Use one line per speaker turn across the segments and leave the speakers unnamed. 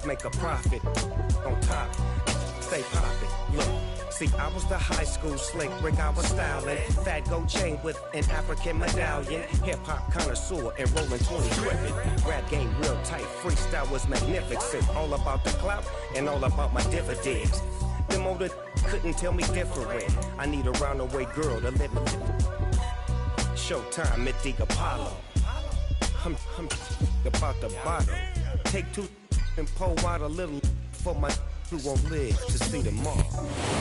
make a profit. On top, stay poppin'. Look, see, I was the high school slick Rick, I was styling. Fat gold chain with an African medallion. Hip-hop connoisseur and rolling 20 gripping. Rap game real tight, freestyle was magnificent. All about the clout and all about my dividends. Them older couldn't tell me different. I need a roundaway girl to live with. Showtime, Mythic Apollo. I'm about the bottom. Take two and pour out a little for my who won't live to see tomorrow.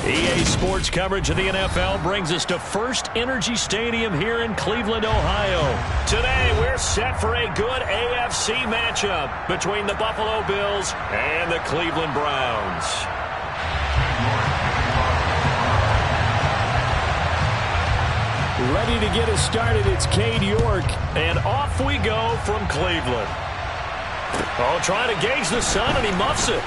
EA Sports coverage of the NFL brings us to First Energy Stadium here in Cleveland, Ohio. Today, we're set for a good AFC matchup between the Buffalo Bills and the Cleveland Browns. Ready to get us started, it's Cade York, and off we go from Cleveland. Oh, trying to gauge the sun, and he muffs it.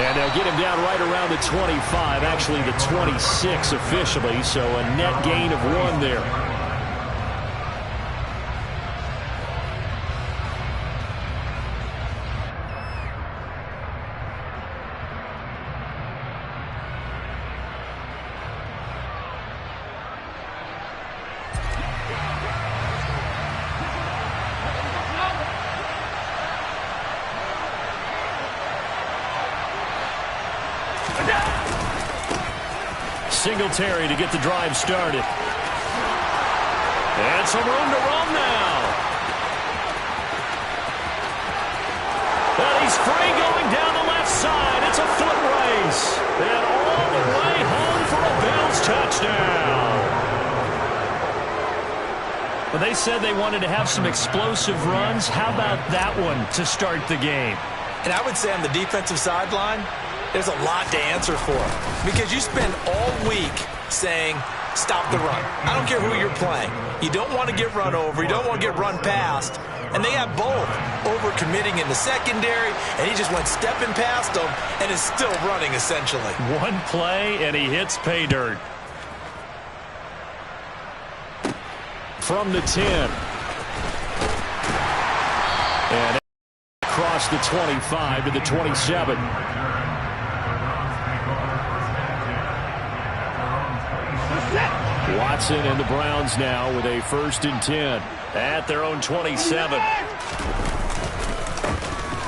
And they'll get him down right around the 25, actually the 26 officially, so a net gain of 1 there. Singletary to get the drive started. And some room to run now. And he's free going down the left side. It's a foot race. And all the way home for a Bills touchdown. Well, they said they wanted to have some explosive runs. How about that one to start the game?
And I would say on the defensive sideline, there's a lot to answer for, because you spend all week saying, stop the run. I don't care who you're playing. You don't want to get run over. You don't want to get run past. And they have both over-committing in the secondary, and he just went stepping past them and is still running, essentially.
One play, and he hits pay dirt. From the 10. And across the 25 to the 27. Watson and the Browns now with a 1st and 10 at their own 27.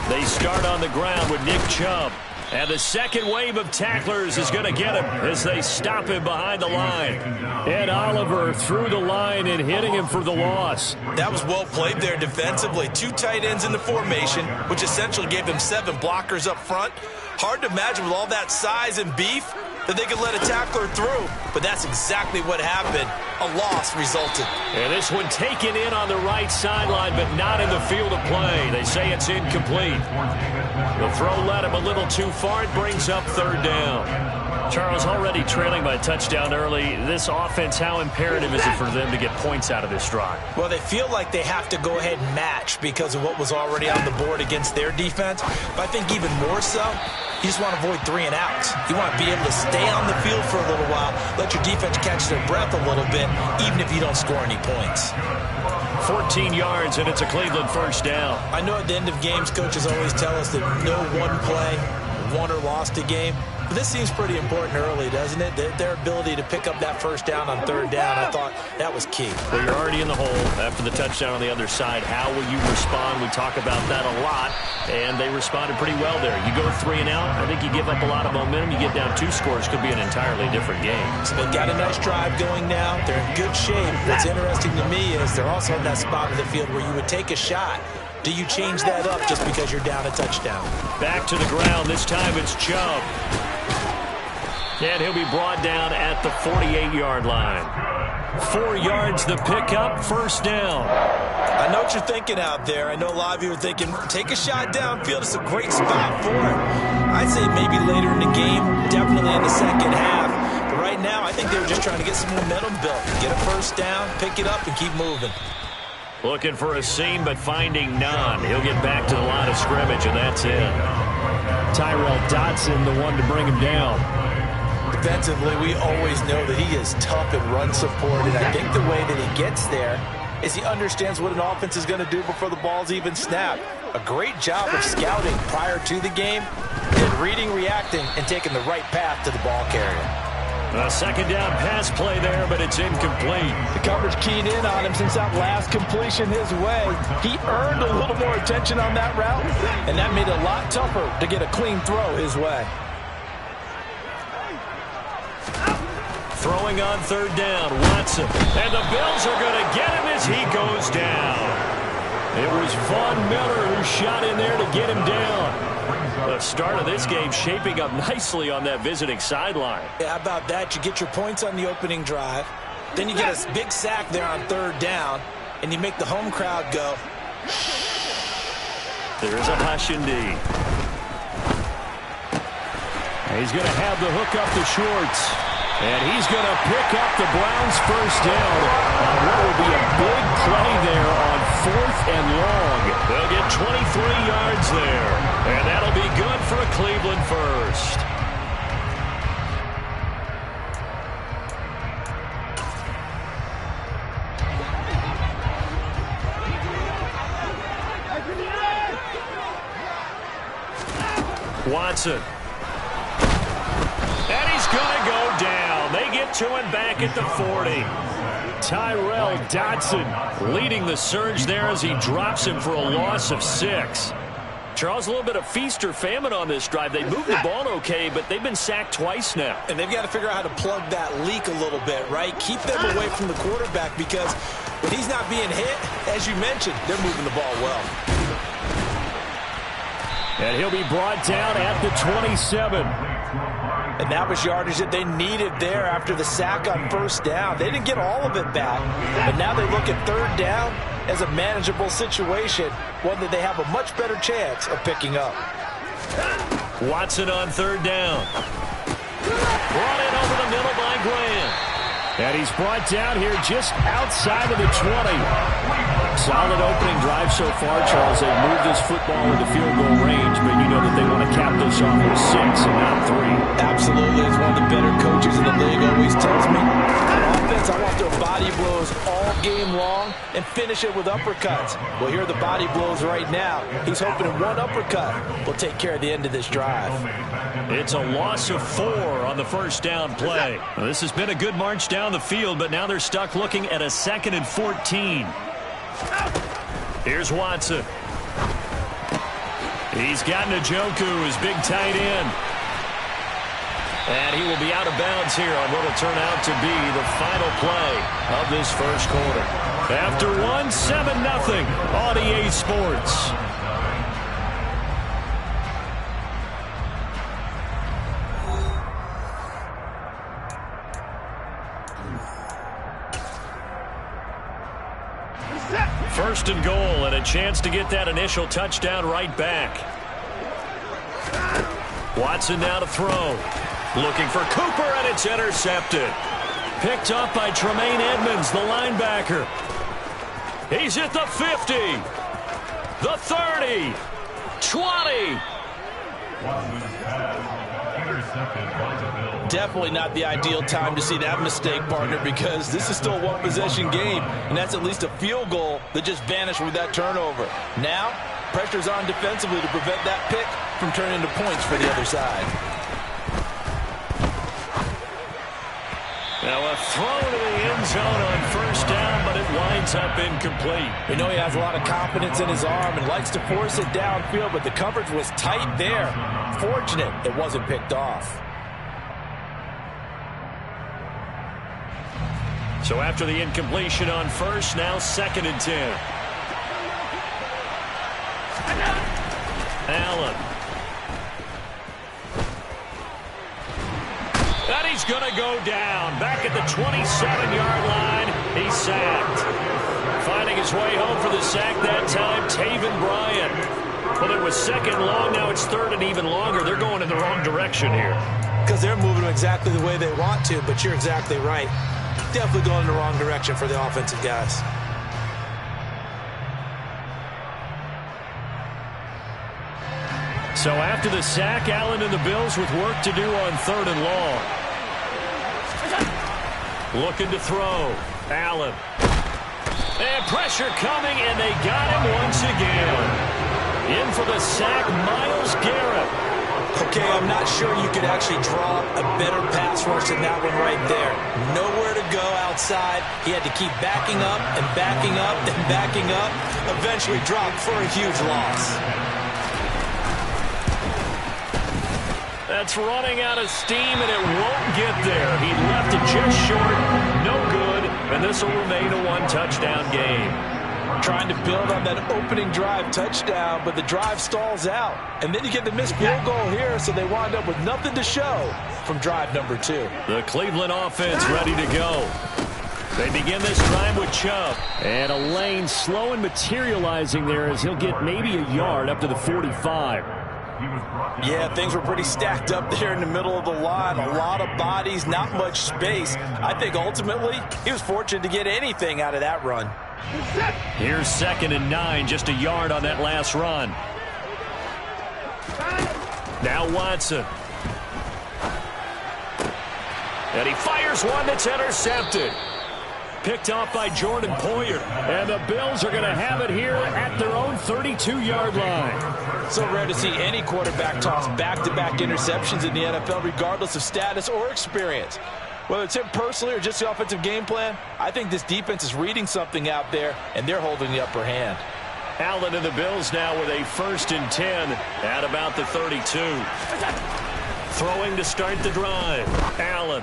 They start on the ground with Nick Chubb. And the second wave of tacklers is going to get him as they stop him behind the line. Ed Oliver through the line and hitting him for the loss.
That was well played there defensively. 2 tight ends in the formation, which essentially gave them 7 blockers up front. Hard to imagine with all that size and beef that they could let a tackler through, but that's exactly what happened. A loss resulted.
And this one taken in on the right sideline, but not in the field of play. They say it's incomplete. The throw led him a little too far. It brings up 3rd down. Charles, already trailing by a touchdown early. This offense, how imperative is it for them to get points out of this drive?
Well, they feel like they have to go ahead and match because of what was already on the board against their defense. But I think even more so, you just want to avoid 3 and outs. You want to be able to stay on the field for a little while, let your defense catch their breath a little bit, even if you don't score any points.
14 yards, and it's a Cleveland 1st down.
I know at the end of games, coaches always tell us that no one play won or lost a game. But this seems pretty important early, doesn't it? Their ability to pick up that 1st down on 3rd down, I thought that was key.
Well, you're already in the hole after the touchdown on the other side. How will you respond? We talk about that a lot, and they responded pretty well there. You go 3 and out, I think you give up a lot of momentum. You get down 2 scores, could be an entirely different game.
So they've got a nice drive going now. They're in good shape. What's interesting to me is they're also in that spot of the field where you would take a shot. Do you change that up just because you're down a touchdown?
Back to the ground. This time it's Chubb. And he'll be brought down at the 48-yard line. 4 yards the pickup, 1st down.
I know what you're thinking out there. I know a lot of you are thinking, take a shot downfield. It's a great spot for it. I'd say maybe later in the game, definitely in the second half. But right now, I think they were just trying to get some momentum built. Get a 1st down, pick it up, and keep moving.
Looking for a seam, but finding none. He'll get back to the line of scrimmage, and that's it. Tyrell Dodson, the one to bring him down.
Defensively, we always know that he is tough and run support, and I think the way that he gets there is he understands what an offense is going to do before the ball's even snapped. A great job of scouting prior to the game, and reading, reacting, and taking the right path to the ball carrier.
A second down pass play there, but it's incomplete.
The coverage keyed in on him since that last completion his way. He earned a little more attention on that route, and that made it a lot tougher to get a clean throw his way.
Throwing on third down, Watson. And the Bills are going to get him as he goes down. It was Von Miller who shot in there to get him down. The start of this game shaping up nicely on that visiting sideline.
Yeah, how about that? You get your points on the opening drive. Then you get a big sack there on third down, and you make the home crowd go.
There is a hush indeed. He's going to have the hook up to Schwartz. And he's going to pick up the Browns' first down on what will be a big play there on 4th and long. They'll get 23 yards there. And that'll be good for a Cleveland first. Watson. And he's going to go down. They get to him back at the 40. Tyrell Dodson leading the surge there as he drops him for a loss of 6. Charles, a little bit of feast or famine on this drive. They moved the ball okay, but they've been sacked twice now.
And they've got to figure out how to plug that leak a little bit, right? Keep them away from the quarterback, because when he's not being hit, as you mentioned, they're moving the ball well.
And he'll be brought down at the 27.
And that was yardage that they needed there after the sack on first down. They didn't get all of it back, but now they look at third down as a manageable situation, one that they have a much better chance of picking up.
Watson on third down. Brought in over the middle by Graham. And he's brought down here just outside of the 20. Solid opening drive so far, Charles. They've moved this football into field goal range, but you know that they want to cap this off with 6 and not 3.
Absolutely. As one of the better coaches in the league always tells me, on offense, I want their body blows all game long and finish it with uppercuts. Well, here are the body blows right now. He's hoping in one uppercut will take care of the end of this drive.
It's a loss of 4 on the first down play. Well, this has been a good march down the field, but now they're stuck looking at a 2nd and 14. Here's Watson. He's got Njoku, his big tight end. And he will be out of bounds here on what will turn out to be the final play of this first quarter. After 7-0 on EA Sports. First and goal, and a chance to get that initial touchdown right back. Watson now to throw. Looking for Cooper, and it's intercepted. Picked up by Tremaine Edmonds, the linebacker. He's at the 50. The 30. 20.
Definitely not the ideal time to see that mistake, partner, because this is still a one-possession game, and that's at least a field goal that just vanished with that turnover. Now, pressure's on defensively to prevent that pick from turning into points for the other side.
Now a throw to the end zone on first down, but it winds up incomplete.
We know he has a lot of confidence in his arm and likes to force it downfield, but the coverage was tight there. Fortunate it wasn't picked off.
So after the incompletion on first, now 2nd and 10. Allen. And he's going to go down. Back at the 27-yard line, he's sacked. Finding his way home for the sack that time, Taven Bryan. Well, it was 2nd long, now it's 3rd and even longer. They're going in the wrong direction here.
Because they're moving exactly the way they want to, but you're exactly right. Definitely going in the wrong direction for the offensive guys.
So after the sack, Allen and the Bills with work to do on 3rd and long. Looking to throw. Allen. And pressure coming, and they got him once again. In for the sack, Myles Garrett.
Okay, I'm not sure you could actually draw a better pass rush than that one right there. Nowhere to go outside. He had to keep backing up and backing up and backing up. Eventually dropped for a huge loss.
That's running out of steam, and it won't get there. He left it just short. No good, and this will remain a one-touchdown game.
Trying to build on that opening drive touchdown, but the drive stalls out. And then you get the missed field goal here, so they wind up with nothing to show from drive number 2.
The Cleveland offense ready to go. They begin this drive with Chubb. And a lane slow and materializing there as he'll get maybe a yard up to the 45.
Yeah, things were pretty stacked up there in the middle of the line. A lot of bodies, not much space. I think ultimately he was fortunate to get anything out of that run.
Here's 2nd and 9, just a yard on that last run. Now Watson. And he fires one that's intercepted. Picked off by Jordan Poyer. And the Bills are going to have it here at their own 32-yard line.
So rare to see any quarterback toss back-to-back interceptions in the NFL, regardless of status or experience. Whether it's him personally or just the offensive game plan, I think this defense is reading something out there, and they're holding the upper hand.
Allen and the Bills now with a 1st and 10 at about the 32. Throwing to start the drive. Allen.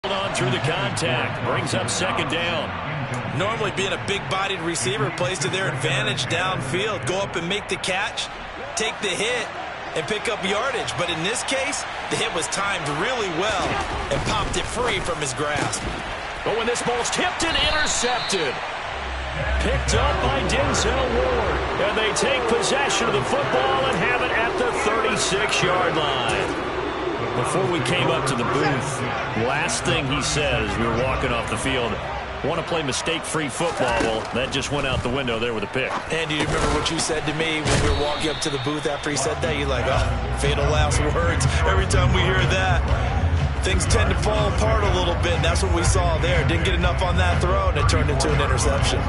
On through the contact. Brings up 2nd down.
Normally being a big-bodied receiver plays to their advantage downfield. Go up and make the catch, take the hit, and pick up yardage. But in this case, the hit was timed really well and popped it free from his grasp.
But when this ball's tipped and intercepted. Picked up by Denzel Ward. And they take possession of the football and have it at the 36-yard line. Before we came up to the booth, last thing he said as we were walking off the field, want to play mistake-free football. Well, that just went out the window there with a pick.
And do you remember what you said to me when we were walking up to the booth after he said that? You're like, oh, fatal last words. Every time we hear that, things tend to fall apart a little bit, and that's what we saw there. Didn't get enough on that throw, and it turned into an interception.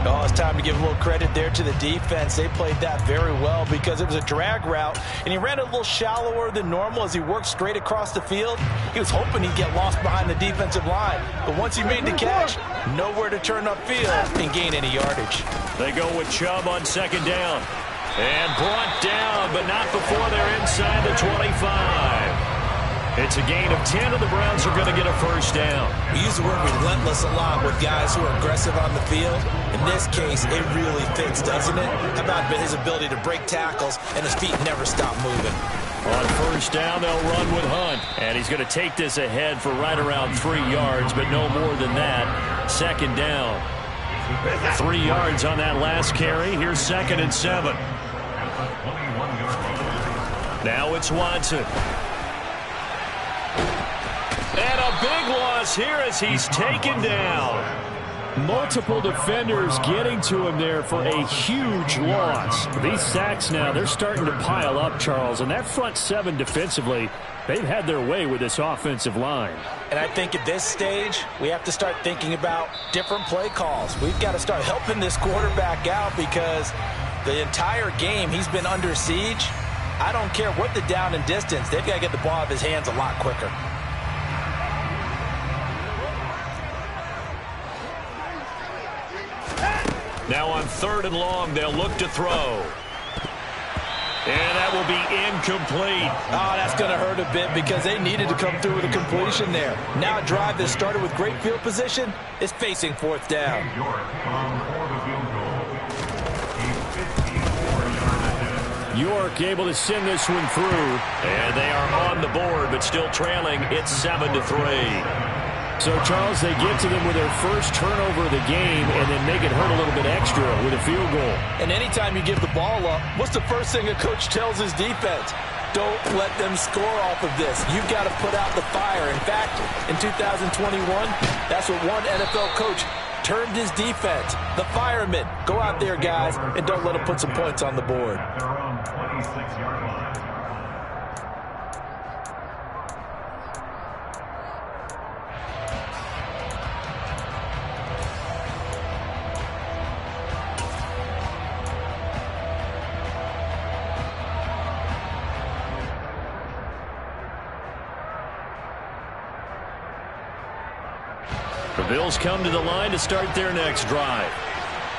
Oh, it's time to give a little credit there to the defense. They played that very well because it was a drag route, and he ran a little shallower than normal as he worked straight across the field. He was hoping he'd get lost behind the defensive line, but once he made the catch, nowhere to turn upfield and gain any yardage.
They go with Chubb on 2nd down. And brought down, but not before they're inside the 25. It's a gain of 10, and the Browns are going to get a 1st down.
We use the word relentless a lot with guys who are aggressive on the field. In this case, it really fits, doesn't it? How about his ability to break tackles and his feet never stop moving?
On 1st down, they'll run with Hunt. And he's going to take this ahead for right around 3 yards, but no more than that. 2nd down. 3 yards on that last carry. Here's 2nd and 7. Now it's Watson. And a big loss here as he's taken down. Multiple defenders getting to him there for a huge loss. These sacks now, they're starting to pile up, Charles. And that front 7 defensively, they've had their way with this offensive line.
And I think at this stage, we have to start thinking about different play calls. We've got to start helping this quarterback out because the entire game he's been under siege. I don't care what the down and distance. They've got to get the ball out of his hands a lot quicker.
Now on 3rd and long, they'll look to throw. And that will be incomplete.
Oh, that's going to hurt a bit because they needed to come through with a completion there. Now a drive that started with great field position is facing 4th down.
York able to send this one through. And they are on the board, but still trailing. It's 7-3. So, Charles, they get to them with their first turnover of the game and then make it hurt a little bit extra with a field goal.
And anytime you give the ball up, what's the first thing a coach tells his defense? Don't let them score off of this. You've got to put out the fire. In fact, in 2021, that's what one NFL coach termed his defense. The firemen. Go out there, guys, and don't let them put some points on the board.
Bills come to the line to start their next drive.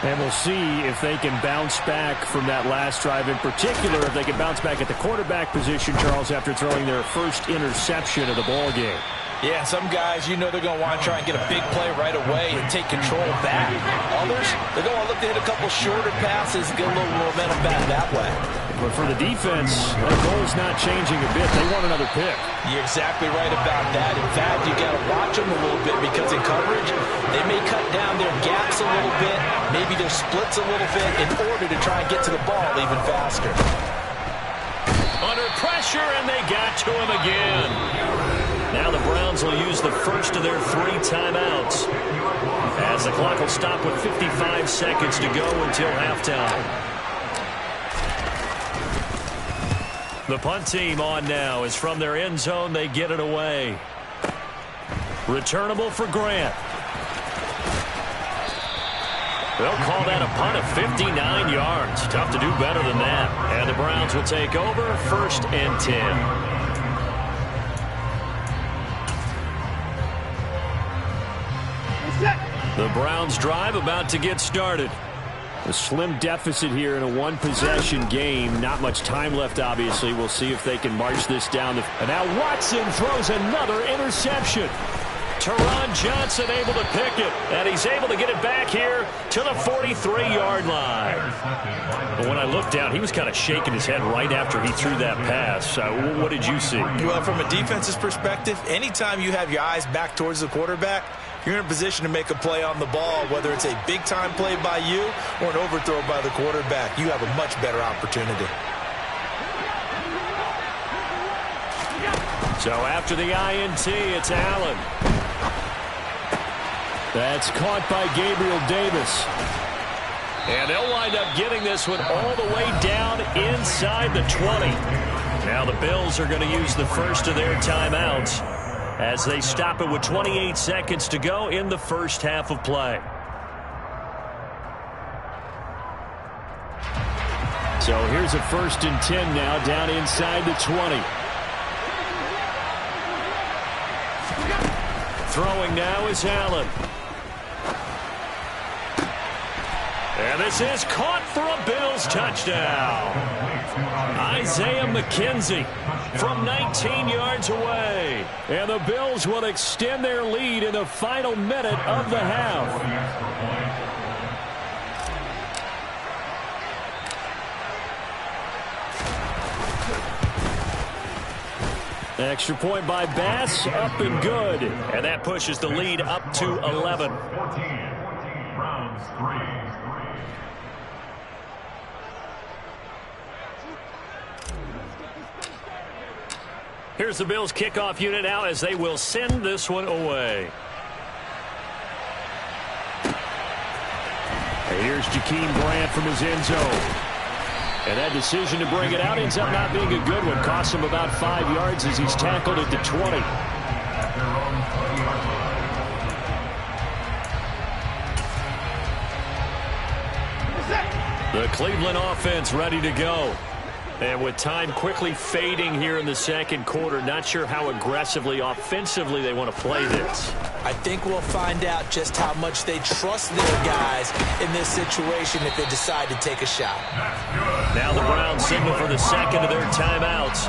And we'll see if they can bounce back from that last drive, in particular if they can bounce back at the quarterback position, Charles, after throwing their first interception of the ball game.
Yeah, some guys, you know they're going to want to try and get a big play right away and take control back. Others, they're going to look to hit a couple shorter passes, get a little momentum back that way.
But for the defense, their goal's not changing a bit. They want another pick.
You're exactly right about that. In fact, you got to watch them a little bit because in coverage, they may cut down their gaps a little bit, maybe their splits a little bit in order to try and get to the ball even faster.
Under pressure, and they got to him again. Now the Browns will use the first of their 3 timeouts, as the clock will stop with 55 seconds to go until halftime. The punt team on now is from their end zone. They get it away. Returnable for Grant. They'll call that a punt of 59 yards. Tough to do better than that. And the Browns will take over 1st and 10. The Browns drive about to get started. A slim deficit here in a one-possession game. Not much time left, obviously. We'll see if they can march this down. And now Watson throws another interception. Teron Johnson able to pick it, and he's able to get it back here to the 43-yard line. But when I looked down, he was kind of shaking his head right after he threw that pass. What did you see?
Well, from a defense's perspective, anytime you have your eyes back towards the quarterback, you're in a position to make a play on the ball, whether it's a big-time play by you or an overthrow by the quarterback. You have a much better opportunity.
So after the INT, it's Allen. That's caught by Gabriel Davis. And they'll wind up getting this one all the way down inside the 20. Now the Bills are going to use the first of their timeouts as they stop it with 28 seconds to go in the first half of play. So here's a 1st and 10 now down inside the 20. Throwing now is Allen. And this is caught for a Bills touchdown. Isaiah McKenzie from 19 yards away. And the Bills will extend their lead in the final minute of the half. Extra point by Bass, up and good. And that pushes the lead up to 11. Here's the Bills kickoff unit now as they will send this one away. And here's Jakeem Grant from his end zone. And that decision to bring it out ends up not being a good one. Costs him about 5 yards as he's tackled at the 20. The Cleveland offense ready to go. And with time quickly fading here in the second quarter, not sure how aggressively, offensively they want to play this.
I think we'll find out just how much they trust their guys in this situation if they decide to take a shot.
Now the Browns signal for the second of their timeouts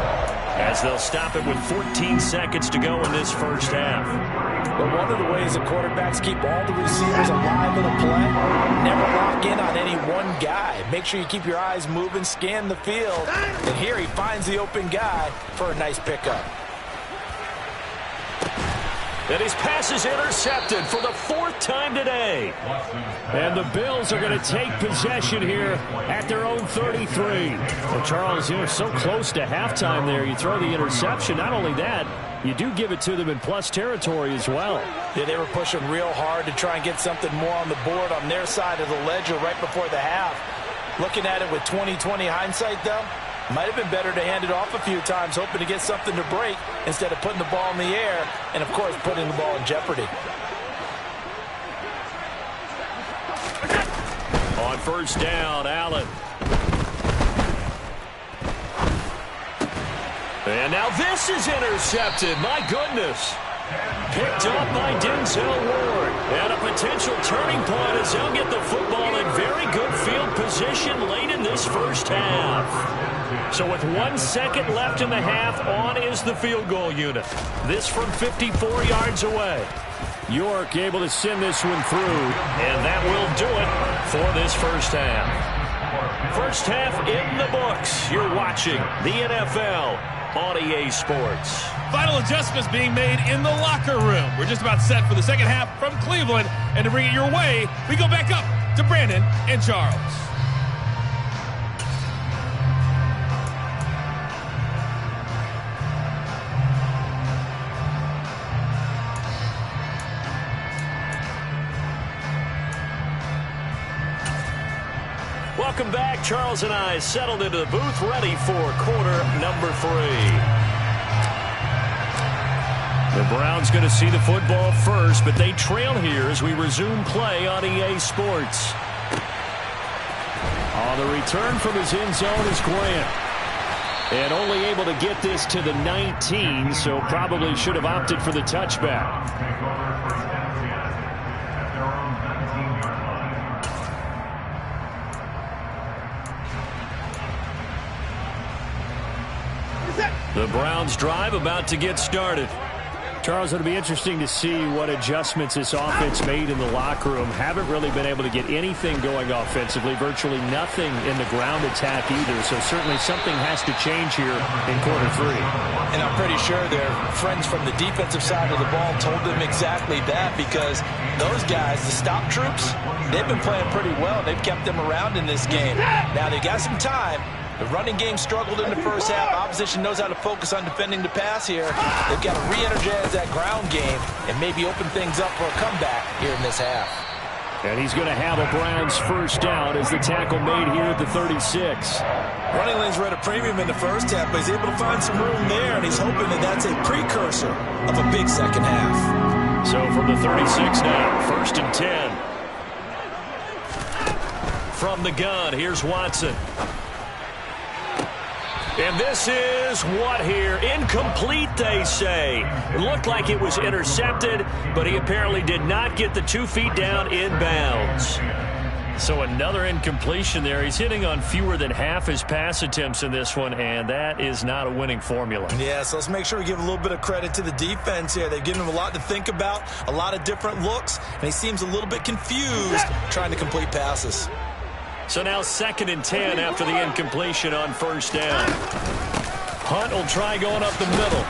as they'll stop it with 14 seconds to go in this first half.
But one of the ways the quarterbacks keep all the receivers alive in a play, never lock in on any one guy. Make sure you keep your eyes moving, scan the field, and here he finds the open guy for a nice pickup.
And his pass is intercepted for the 4th time today. And the Bills are going to take possession here at their own 33. Well, Charles, you're so close to halftime there. You throw the interception. Not only that, you do give it to them in plus territory as well.
Yeah, they were pushing real hard to try and get something more on the board on their side of the ledger right before the half. Looking at it with 20/20 hindsight, though, might have been better to hand it off a few times, hoping to get something to break instead of putting the ball in the air and, of course, putting the ball in jeopardy.
On first down, Allen. And now this is intercepted. My goodness. Picked up by Denzel Ward. And a potential turning point as they'll get the football in very good field position late in this first half. So with 1 second left in the half, on is the field goal unit. This from 54 yards away. York able to send this one through, and that will do it for this first half. First half in the books. You're watching the NFL on EA Sports.
Final adjustments being made in the locker room. We're just about set for the second half from Cleveland. And to bring it your way, we go back up to Brandon and Charles.
Welcome back. Charles and I settled into the booth, ready for quarter number 3. The Browns going to see the football first, but they trail here as we resume play on EA Sports. On the return from his end zone is Grant. And only able to get this to the 19, so probably should have opted for the touchback. The Browns drive about to get started. Charles, it'll be interesting to see what adjustments this offense made in the locker room. Haven't really been able to get anything going offensively, virtually nothing in the ground attack either. So certainly something has to change here in quarter 3.
And I'm pretty sure their friends from the defensive side of the ball told them exactly that, because those guys, the stop troops, they've been playing pretty well. They've kept them around in this game. Now they got some time. The running game struggled in the first half. Opposition knows how to focus on defending the pass here. They've got to re-energize that ground game and maybe open things up for a comeback here in this half.
And he's going to have a Browns first down as the tackle made here at the 36.
Running lanes were at a premium in the first half, but he's able to find some room there, and he's hoping that that's a precursor of a big second half.
So from the 36 now, first and 10. From the gun, here's Watson. And this is what here? Incomplete, they say. It looked like it was intercepted, but he apparently did not get the 2 feet down in bounds. So another incompletion there. He's hitting on fewer than half his pass attempts in this one, and that is not a winning formula.
Yeah, so let's make sure we give a little bit of credit to the defense here. They've given him a lot to think about, a lot of different looks, and he seems a little bit confused trying to complete passes.
So now second and 10 after the incompletion on first down. Hunt will try going up the middle.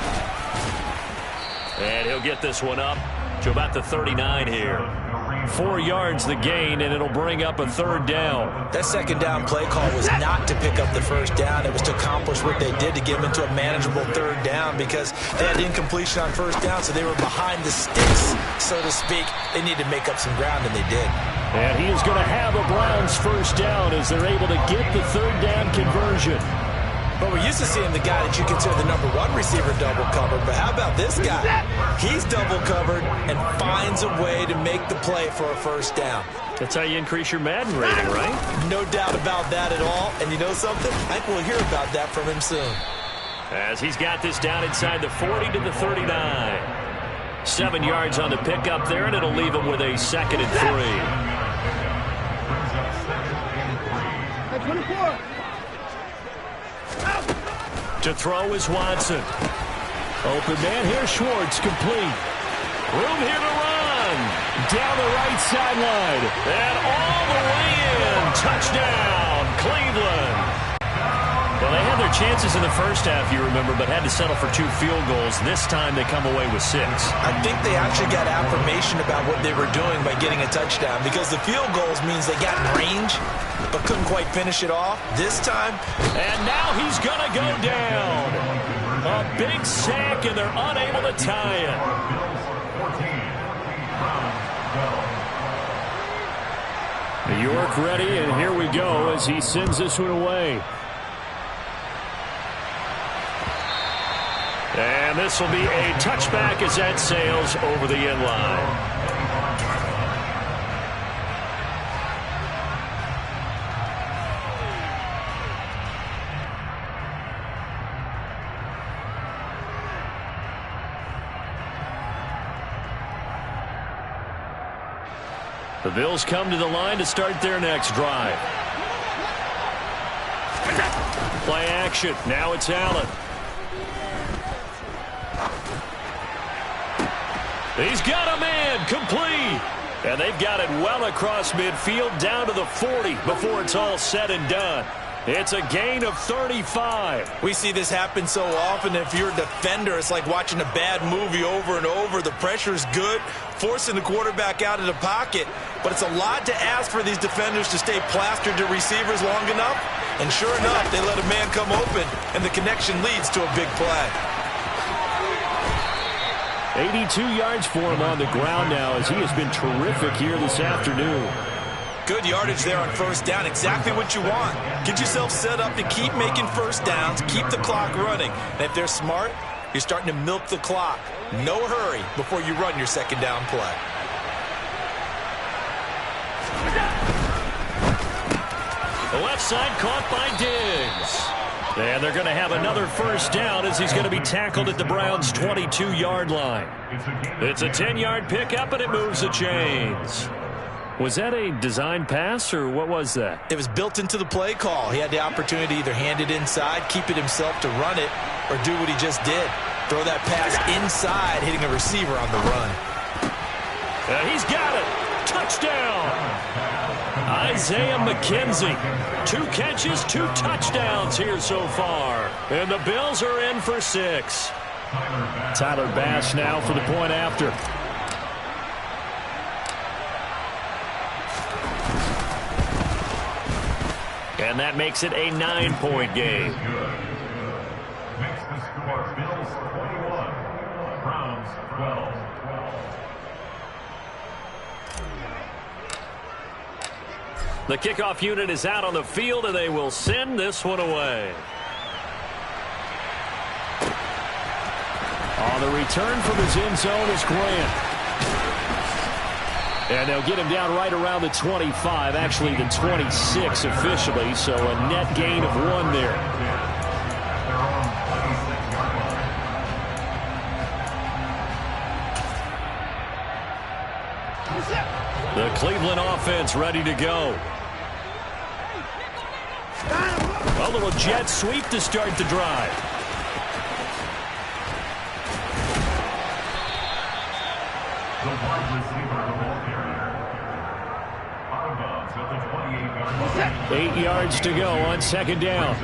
And he'll get this one up to about the 39 here. 4 yards the gain, and it'll bring up a third down.
That second down play call was not to pick up the first down. It was to accomplish what they did to get them into a manageable third down, because they had incompletion on first down, so they were behind the sticks, so to speak. They needed to make up some ground, and they did.
And he is going to have a Browns first down as they're able to get the third down conversion.
But we're used to seeing the guy that you consider the number 1 receiver double covered. But how about this guy? He's double covered and finds a way to make the play for a first down.
That's how you increase your Madden rating, right?
No doubt about that at all. And you know something? I think we'll hear about that from him soon.
As he's got this down inside the 40 to the 39. 7 yards on the pickup there, and it'll leave him with a second and 3.
24.
To throw is Watson. Open man here, Schwartz, complete. Room here to run. Down the right sideline. And all the way in. Touchdown, Cleveland. Well, they had their chances in the first half, you remember, but had to settle for 2 field goals. This time they come away with 6.
I think they actually got affirmation about what they were doing by getting a touchdown, because the field goals means they got in range but couldn't quite finish it off. This time,
and now he's going to go down. A big sack, and they're unable to tie it. York ready, and here we go as he sends this one away. And this will be a touchback as that sails over the end line. The Bills come to the line to start their next drive. Play action. Now it's Allen. He's got a man. Complete. And they've got it well across midfield down to the 40 before it's all said and done. It's a gain of 35.
We see this happen so often. If you're a defender, it's like watching a bad movie over and over. The pressure is good, forcing the quarterback out of the pocket. But it's a lot to ask for these defenders to stay plastered to receivers long enough. And sure enough, they let a man come open, and the connection leads to a big play.
82 yards for him on the ground now as he has been terrific here this afternoon.
Good yardage there on first down. Exactly what you want. Get yourself set up to keep making first downs, keep the clock running. And if they're smart, you're starting to milk the clock. No hurry before you run your second down play.
The left side caught by Diggs. And they're going to have another first down as he's going to be tackled at the Browns' 22-yard line. It's a 10-yard pickup, and it moves the chains. Was that a design pass, or what was that?
It was built into the play call. He had the opportunity to either hand it inside, keep it himself to run it, or do what he just did. Throw that pass inside, hitting a receiver on the run.
He's got it. Touchdown. Isaiah McKenzie. 2 catches, 2 touchdowns here so far. And the Bills are in for 6. Tyler Bass now for the point after. And that makes it a 9-point game.
Makes the score Bills 21, Browns 12.
The kickoff unit is out on the field, and they will send this one away. On the return from his end zone is Grant. And they'll get him down right around the 25, actually the 26 officially, so a net gain of 1 there. The Cleveland offense ready to go. A little jet sweep to start the drive.
The wide receiver of the ball carrier. Out of bounds at the 28-yard line.
8 yards to go on second down.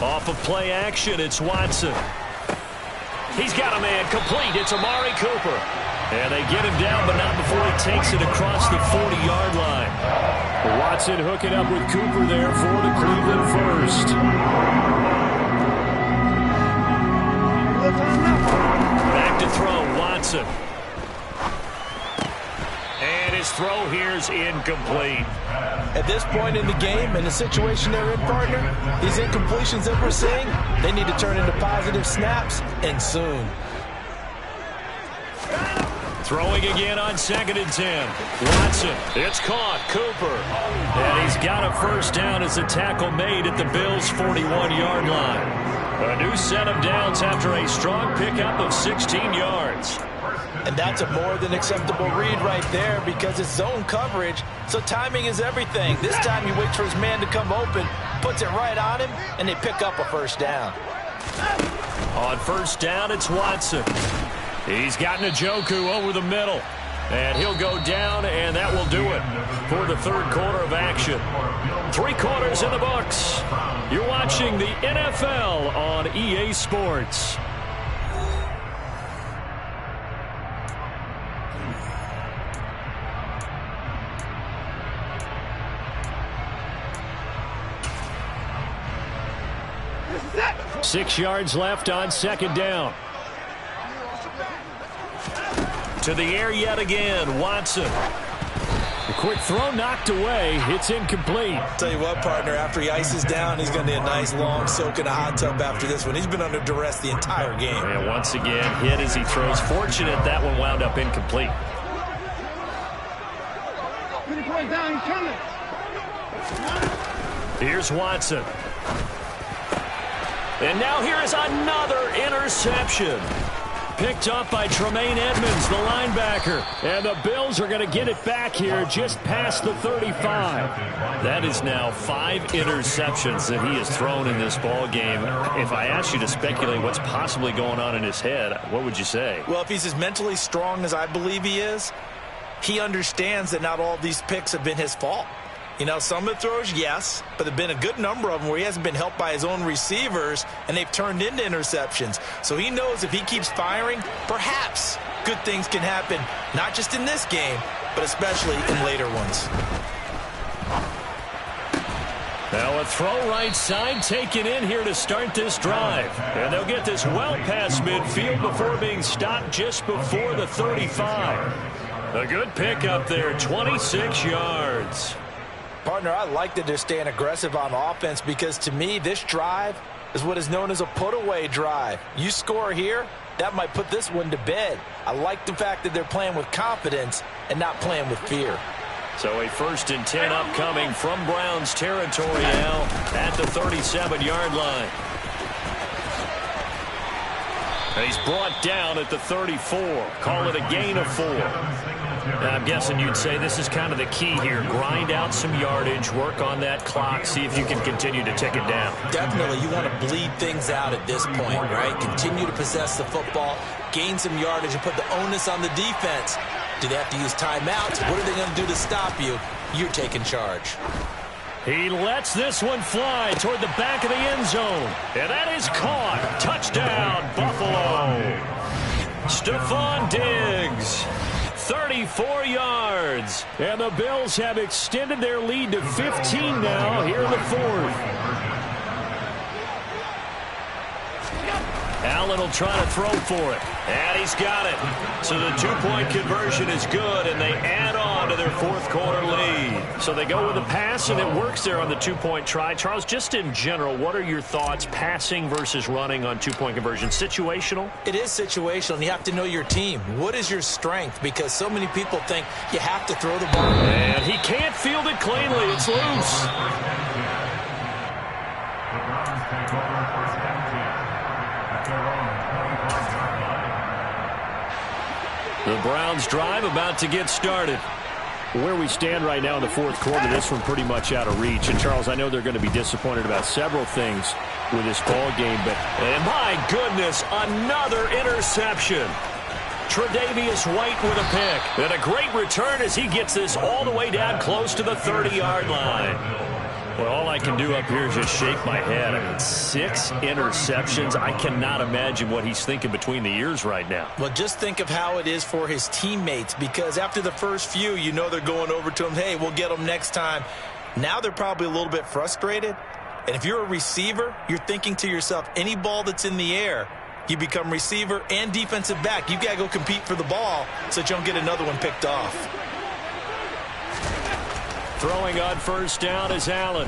Off of play action, it's Watson. He's got a man complete. It's Amari Cooper. And they get him down, but not before he takes it across the 40-yard line. Watson hooking up with Cooper there for the Cleveland first. Back to throw, Watson. And his throw here's incomplete.
At this point in the game, in the situation they're in, partner, these incompletions that we're seeing, they need to turn into positive snaps, and soon.
Throwing again on 2nd and 10. Watson, it's caught. Cooper. And he's got a first down as the tackle made at the Bills' 41-yard line. A new set of downs after a strong pickup of 16 yards.
And that's a more than acceptable read right there because it's zone coverage, so timing is everything. This time he waits for his man to come open, puts it right on him, and they pick up a first down.
On first down, it's Watson. He's got Njoku over the middle. And he'll go down, and that will do it for the third quarter of action. 3 quarters in the books. You're watching the NFL on EA Sports.
Set.
6 yards left on second down. To the air yet again, Watson. The quick throw knocked away. It's incomplete.
Tell you what, partner, after he ices down, he's going to need a nice long soak in a hot tub after this one. He's been under duress the entire game.
And once again, hit as he throws. Fortunate that one wound up incomplete.
20 points down, he's coming.
Here's Watson. And now here is another interception. picked up by Tremaine Edmonds, the linebacker. And the Bills are going to get it back here just past the 35. That is now 5 interceptions that he has thrown in this ball game. If I asked you to speculate what's possibly going on in his head, what would you say?
Well, if he's as mentally strong as I believe he is, he understands that not all of these picks have been his fault. You know, some of the throws, yes, but there have been a good number of them where he hasn't been helped by his own receivers, and they've turned into interceptions. So he knows if he keeps firing, perhaps good things can happen, not just in this game, but especially in later ones.
Now a throw right side taken in here to start this drive. And they'll get this well past midfield before being stopped just before the 35. A good pick up there, 26 yards.
Partner, I like that they're staying aggressive on offense because, to me, this drive is what is known as a put-away drive. You score here, that might put this one to bed. I like the fact that they're playing with confidence and not playing with fear.
So a 1st and 10 upcoming from Browns territory now at the 37-yard line. And he's brought down at the 34. Call it a gain of 4. I'm guessing you'd say this is kind of the key here. Grind out some yardage, work on that clock, see if you can continue to tick it down.
Definitely. You want to bleed things out at this point, right? Continue to possess the football, gain some yardage, and put the onus on the defense. Do they have to use timeouts? What are they going to do to stop you? You're taking charge.
He lets this one fly toward the back of the end zone. And that is caught. Touchdown, Buffalo. Stephon Diggs. 34 yards. And the Bills have extended their lead to 15 now here in the 4th. Allen will try to throw for it. And he's got it. So the 2-point conversion is good, and they add on to their 4th quarter lead. So they go with a pass, and it works there on the 2-point try. Charles, just in general, what are your thoughts passing versus running on 2-point conversion? Situational?
It is situational, and you have to know your team. What is your strength? Because so many people think you have to throw the ball.
And he can't field it cleanly. It's loose. The Browns drive about to get started. Where we stand right now in the 4th quarter, this one pretty much out of reach. And, Charles, I know they're going to be disappointed about several things with this ball game, but and my goodness, another interception. Tre'Davious White with a pick. And a great return as he gets this all the way down close to the 30-yard line. Well, all I can do up here is just shake my head. I mean, 6 interceptions. I cannot imagine what he's thinking between the ears right now.
Well, just think of how it is for his teammates, because after the first few, you know they're going over to him, hey, we'll get them next time. Now they're probably a little bit frustrated. And if you're a receiver, you're thinking to yourself, any ball that's in the air, you become receiver and defensive back. You got to go compete for the ball so that you don't get another one picked off.
Throwing on 1st down is Allen.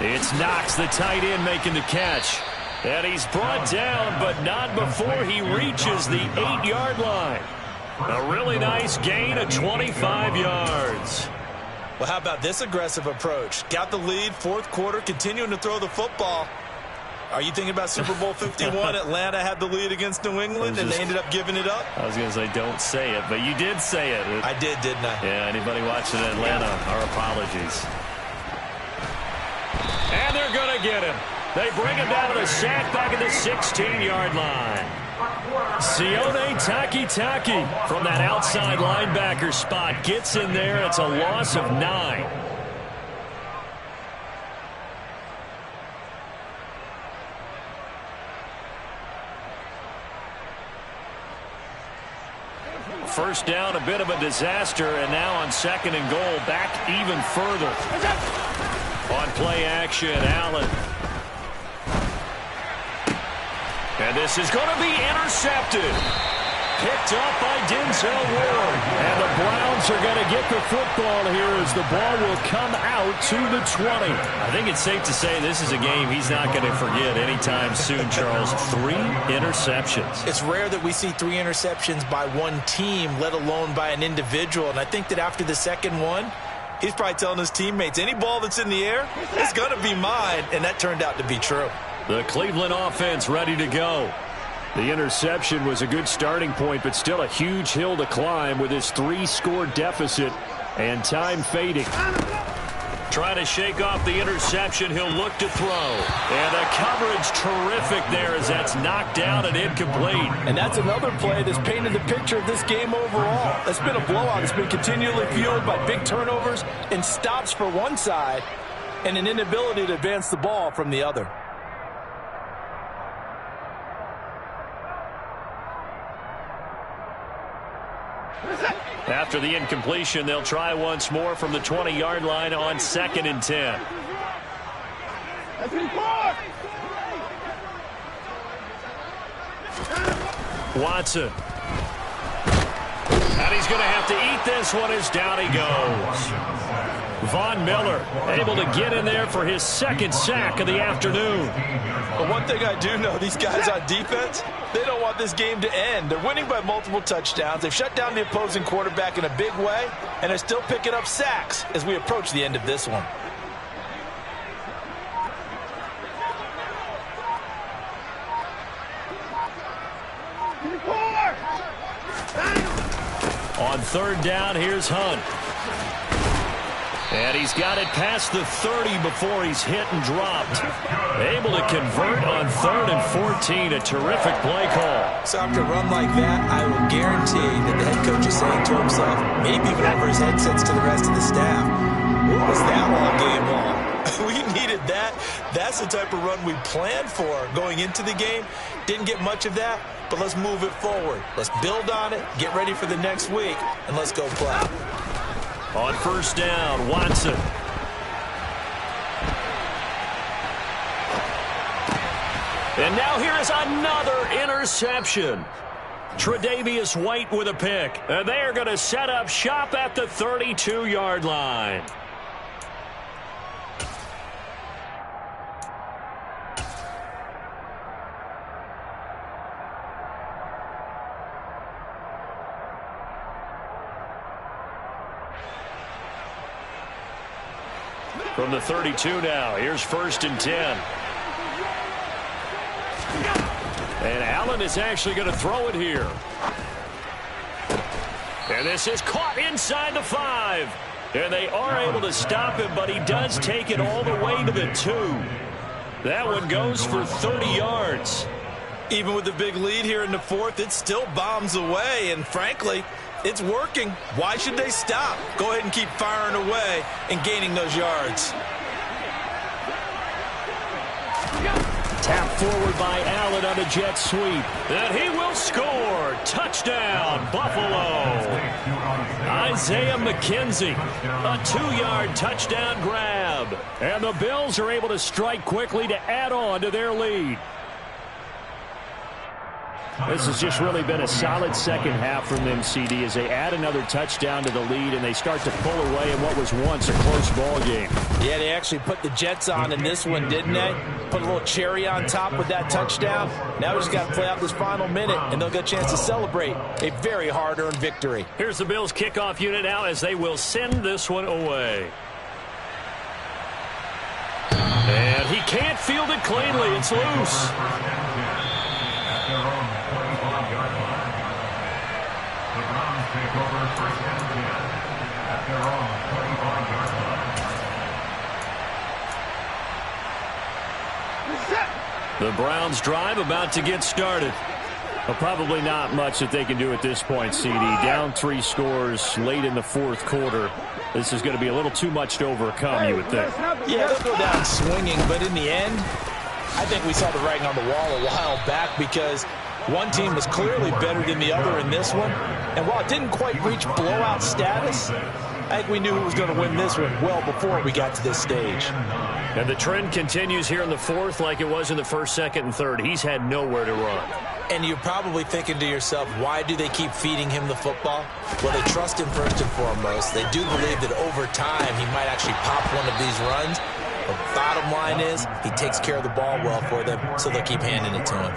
It's Knox, the tight end, making the catch. And he's brought down, but not before he reaches the 8-yard line. A really nice gain of 25 yards.
Well, how about this aggressive approach? Got the lead, 4th quarter, continuing to throw the football. Are you thinking about Super Bowl 51? Atlanta had the lead against New England, and they ended up giving it up?
I was going to say, don't say it, but you did say it.
I did, didn't I?
Yeah, anybody watching Atlanta, our apologies. And they're going to get him. They bring him down to the sack back at the 16-yard line. Sione Takitaki from that outside linebacker spot gets in there. It's a loss of 9. First down, a bit of a disaster, and now on 2nd and goal, back even further. On play action, Allen. And this is going to be intercepted. Picked up by Denzel Ward. And the Browns are going to get the football here as the ball will come out to the 20. I think it's safe to say this is a game he's not going to forget anytime soon, Charles. 3 interceptions.
It's rare that we see 3 interceptions by one team, let alone by an individual. And I think that after the second one, he's probably telling his teammates, any ball that's in the air, it's going to be mine. And that turned out to be true.
The Cleveland offense ready to go. The interception was a good starting point, but still a huge hill to climb with his 3-score deficit and time fading. Trying to shake off the interception. He'll look to throw. And the coverage terrific there as that's knocked down and incomplete.
And that's another play that's painted the picture of this game overall. It's been a blowout. It's been continually fueled by big turnovers and stops for one side and an inability to advance the ball from the other.
After the incompletion, they'll try once more from the 20-yard line on 2nd and 10. Watson. And he's going to have to eat this one as down he goes. Von Miller able to get in there for his 2nd sack of the afternoon.
But one thing I do know, these guys on defense, they don't want this game to end. They're winning by multiple touchdowns. They've shut down the opposing quarterback in a big way, and they're still picking up sacks as we approach the end of this one.
On 3rd down, here's Hunt. And he's got it past the 30 before he's hit and dropped. Able to convert on 3rd and 14. A terrific play call.
So after a run like that, I will guarantee that the head coach is saying to himself, maybe even over his headsets to the rest of the staff, what was that all game long? We needed that. That's the type of run we planned for going into the game. Didn't get much of that, but let's move it forward. Let's build on it, get ready for the next week, and let's go play.
On 1st down, Watson. And now here is another interception. Tre'Davious White with a pick. And they are going to set up shop at the 32-yard line. From the 32 now, here's 1st and 10. And Allen is actually going to throw it here. And this is caught inside the 5. And they are able to stop him, but he does take it all the way to the 2. That one goes for 30 yards.
Even with the big lead here in the 4th, it still bombs away. And frankly, it's working. Why should they stop? Go ahead and keep firing away and gaining those yards.
Tap forward by Allen on a jet sweep. And he will score. Touchdown, Buffalo. Isaiah McKenzie, a 2-yard touchdown grab. And the Bills are able to strike quickly to add on to their lead. This has just really been a solid second half from them, CD, as they add another touchdown to the lead and they start to pull away in what was once a close ball game.
Yeah, they actually put the Jets on in this one, didn't they? Put a little cherry on top with that touchdown. Now we just got to play out this final minute, and they'll get a chance to celebrate a very hard-earned victory.
Here's the Bills' kickoff unit now as they will send this one away. And he can't field it cleanly. It's loose. The Browns drive about to get started. Well, probably not much that they can do at this point, CD. Down 3 scores late in the 4th quarter. This is going to be a little too much to overcome, you would think.
Yeah, they'll go down swinging, but in the end, I think we saw the writing on the wall a while back because one team was clearly better than the other in this one. And while it didn't quite reach blowout status, I think we knew who was going to win this one well before we got to this stage.
And the trend continues here in the 4th like it was in the 1st, 2nd, and 3rd. He's had nowhere to run.
And you're probably thinking to yourself, why do they keep feeding him the football? Well, they trust him first and foremost. They do believe that over time he might actually pop one of these runs. But bottom line is he takes care of the ball well for them, so they'll keep handing it to him.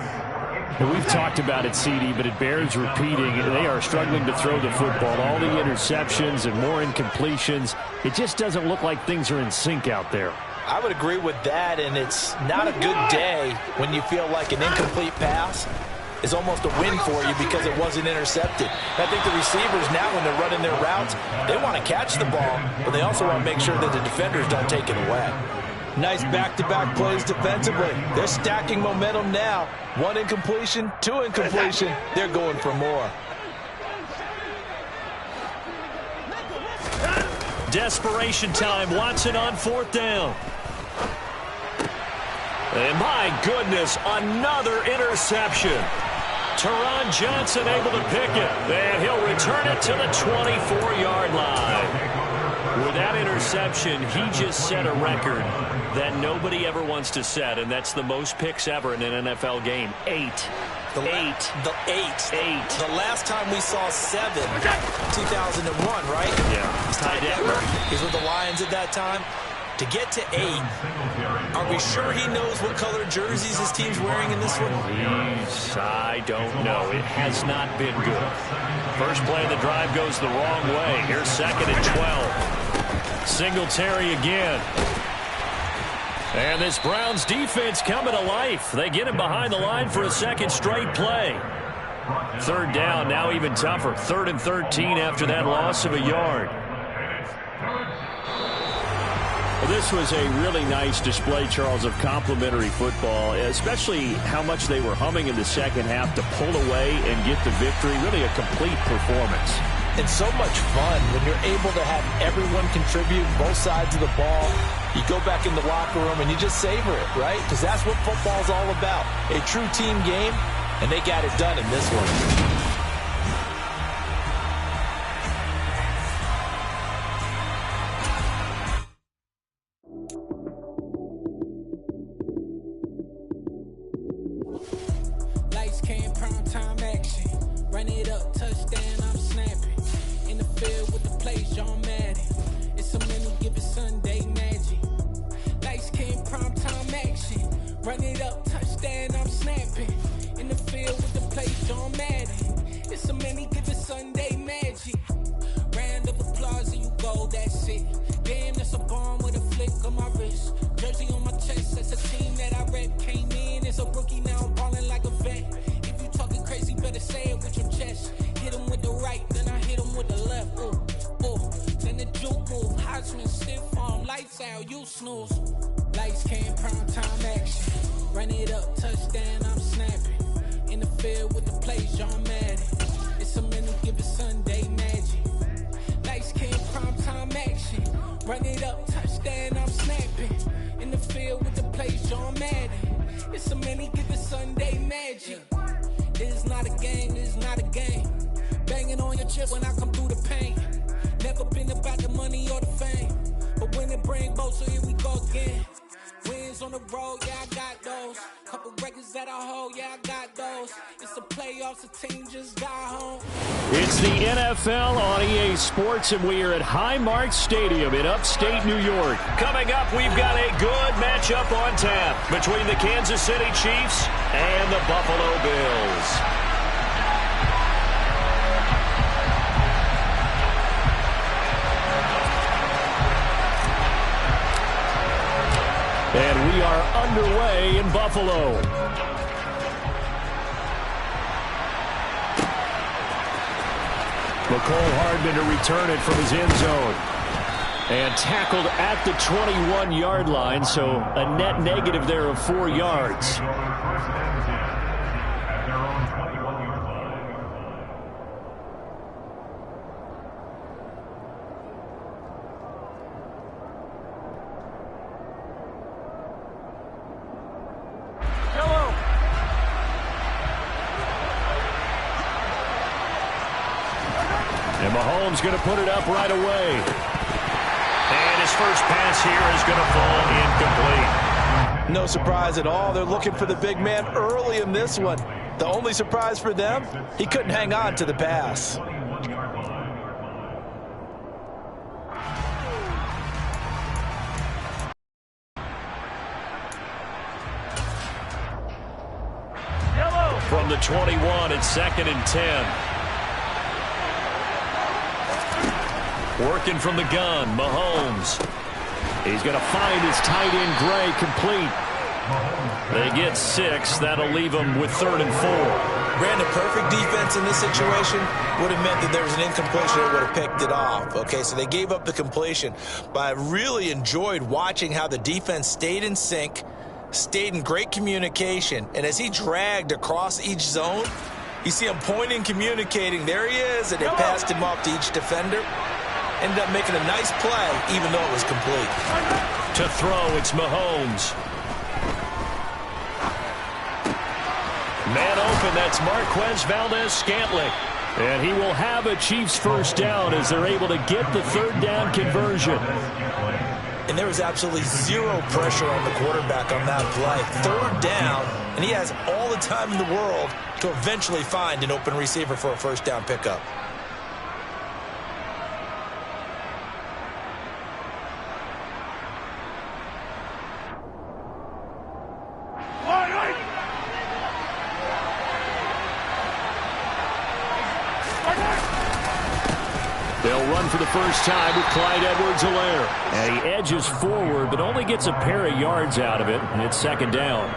Well, we've talked about it, CD, but it bears repeating. They are struggling to throw the football. All the interceptions and more incompletions. It just doesn't look like things are in sync out there.
I would agree with that, and it's not a good day when you feel like an incomplete pass is almost a win for you because it wasn't intercepted. I think the receivers now, when they're running their routes, they want to catch the ball, but they also want to make sure that the defenders don't take it away. Nice back-to-back plays defensively. They're stacking momentum now. 1 incompletion, 2 incompletion. They're going for more.
Desperation time. Watson on 4th down. And my goodness, another interception. Teron Johnson able to pick it. And he'll return it to the 24-yard line. With that interception, he just set a record that nobody ever wants to set, and that's the most picks ever in an NFL game. 8.
The last time we saw 7, 2001, right?
Yeah.
Ty Detmer. He's with the Lions at that time. To get to 8, are we sure he knows what color jerseys his team's wearing in this one?
I don't know. It has not been good. First play of the drive goes the wrong way. Here's 2nd and 12. Singletary again. And this Browns defense coming to life. They get him behind the line for a 2nd straight play. 3rd down, now even tougher. 3rd and 13 after that loss of a yard. This was a really nice display, Charles, of complimentary football, especially how much they were humming in the second half to pull away and get the victory. Really a complete performance.
And so much fun when you're able to have everyone contribute both sides of the ball. You go back in the locker room and you just savor it, right? Because that's what football's all about. A true team game, and they got it done in this one.
It's the NFL on EA Sports, and we are at Highmark Stadium in upstate New York. Coming up, we've got a good matchup on tap between the Kansas City Chiefs and the Buffalo Bills. And we are underway in Buffalo. McCole Hardman to return it from his end zone. And tackled at the 21-yard line, so a net negative there of 4 yards. And Mahomes going to put it up right away. And his first pass here is going to fall incomplete.
No surprise at all. They're looking for the big man early in this one. The only surprise for them, he couldn't hang on to the pass.
From the 21, it's 2nd and 10. Working from the gun, Mahomes. He's going to find his tight end, Gray, complete. They get 6. That'll leave them with 3rd and 4.
Brandon, perfect defense in this situation would have meant that there was an incompletion that would have picked it off. Okay, so they gave up the completion. But I really enjoyed watching how the defense stayed in sync, stayed in great communication, and as he dragged across each zone, you see him pointing, communicating. There he is, and they passed him off to each defender. Ended up making a nice play, even though it was complete.
To throw, it's Mahomes. Man open, that's Marquez Valdez-Scantling. And he will have a Chiefs first down as they're able to get the third down conversion.
And there was absolutely zero pressure on the quarterback on that play. Third down, and he has all the time in the world to eventually find an open receiver for a first down pickup.
They'll run for the first time with Clyde Edwards-Helaire. And he edges forward, but only gets a pair of yards out of it, and it's second down.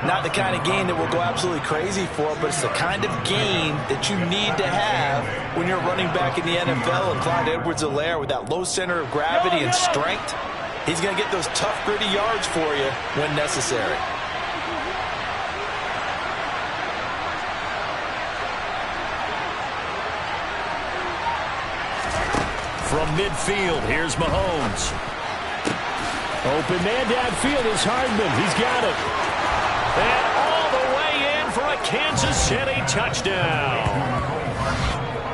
Not the kind of gain that we'll go absolutely crazy for, but it's the kind of gain that you need to have when you're running back in the NFL. And Clyde Edwards-Helaire, with that low center of gravity and strength, he's going to get those tough, gritty yards for you when necessary.
From midfield, here's Mahomes. Open man downfield is Hardman. He's got it. And all the way in for a Kansas City touchdown.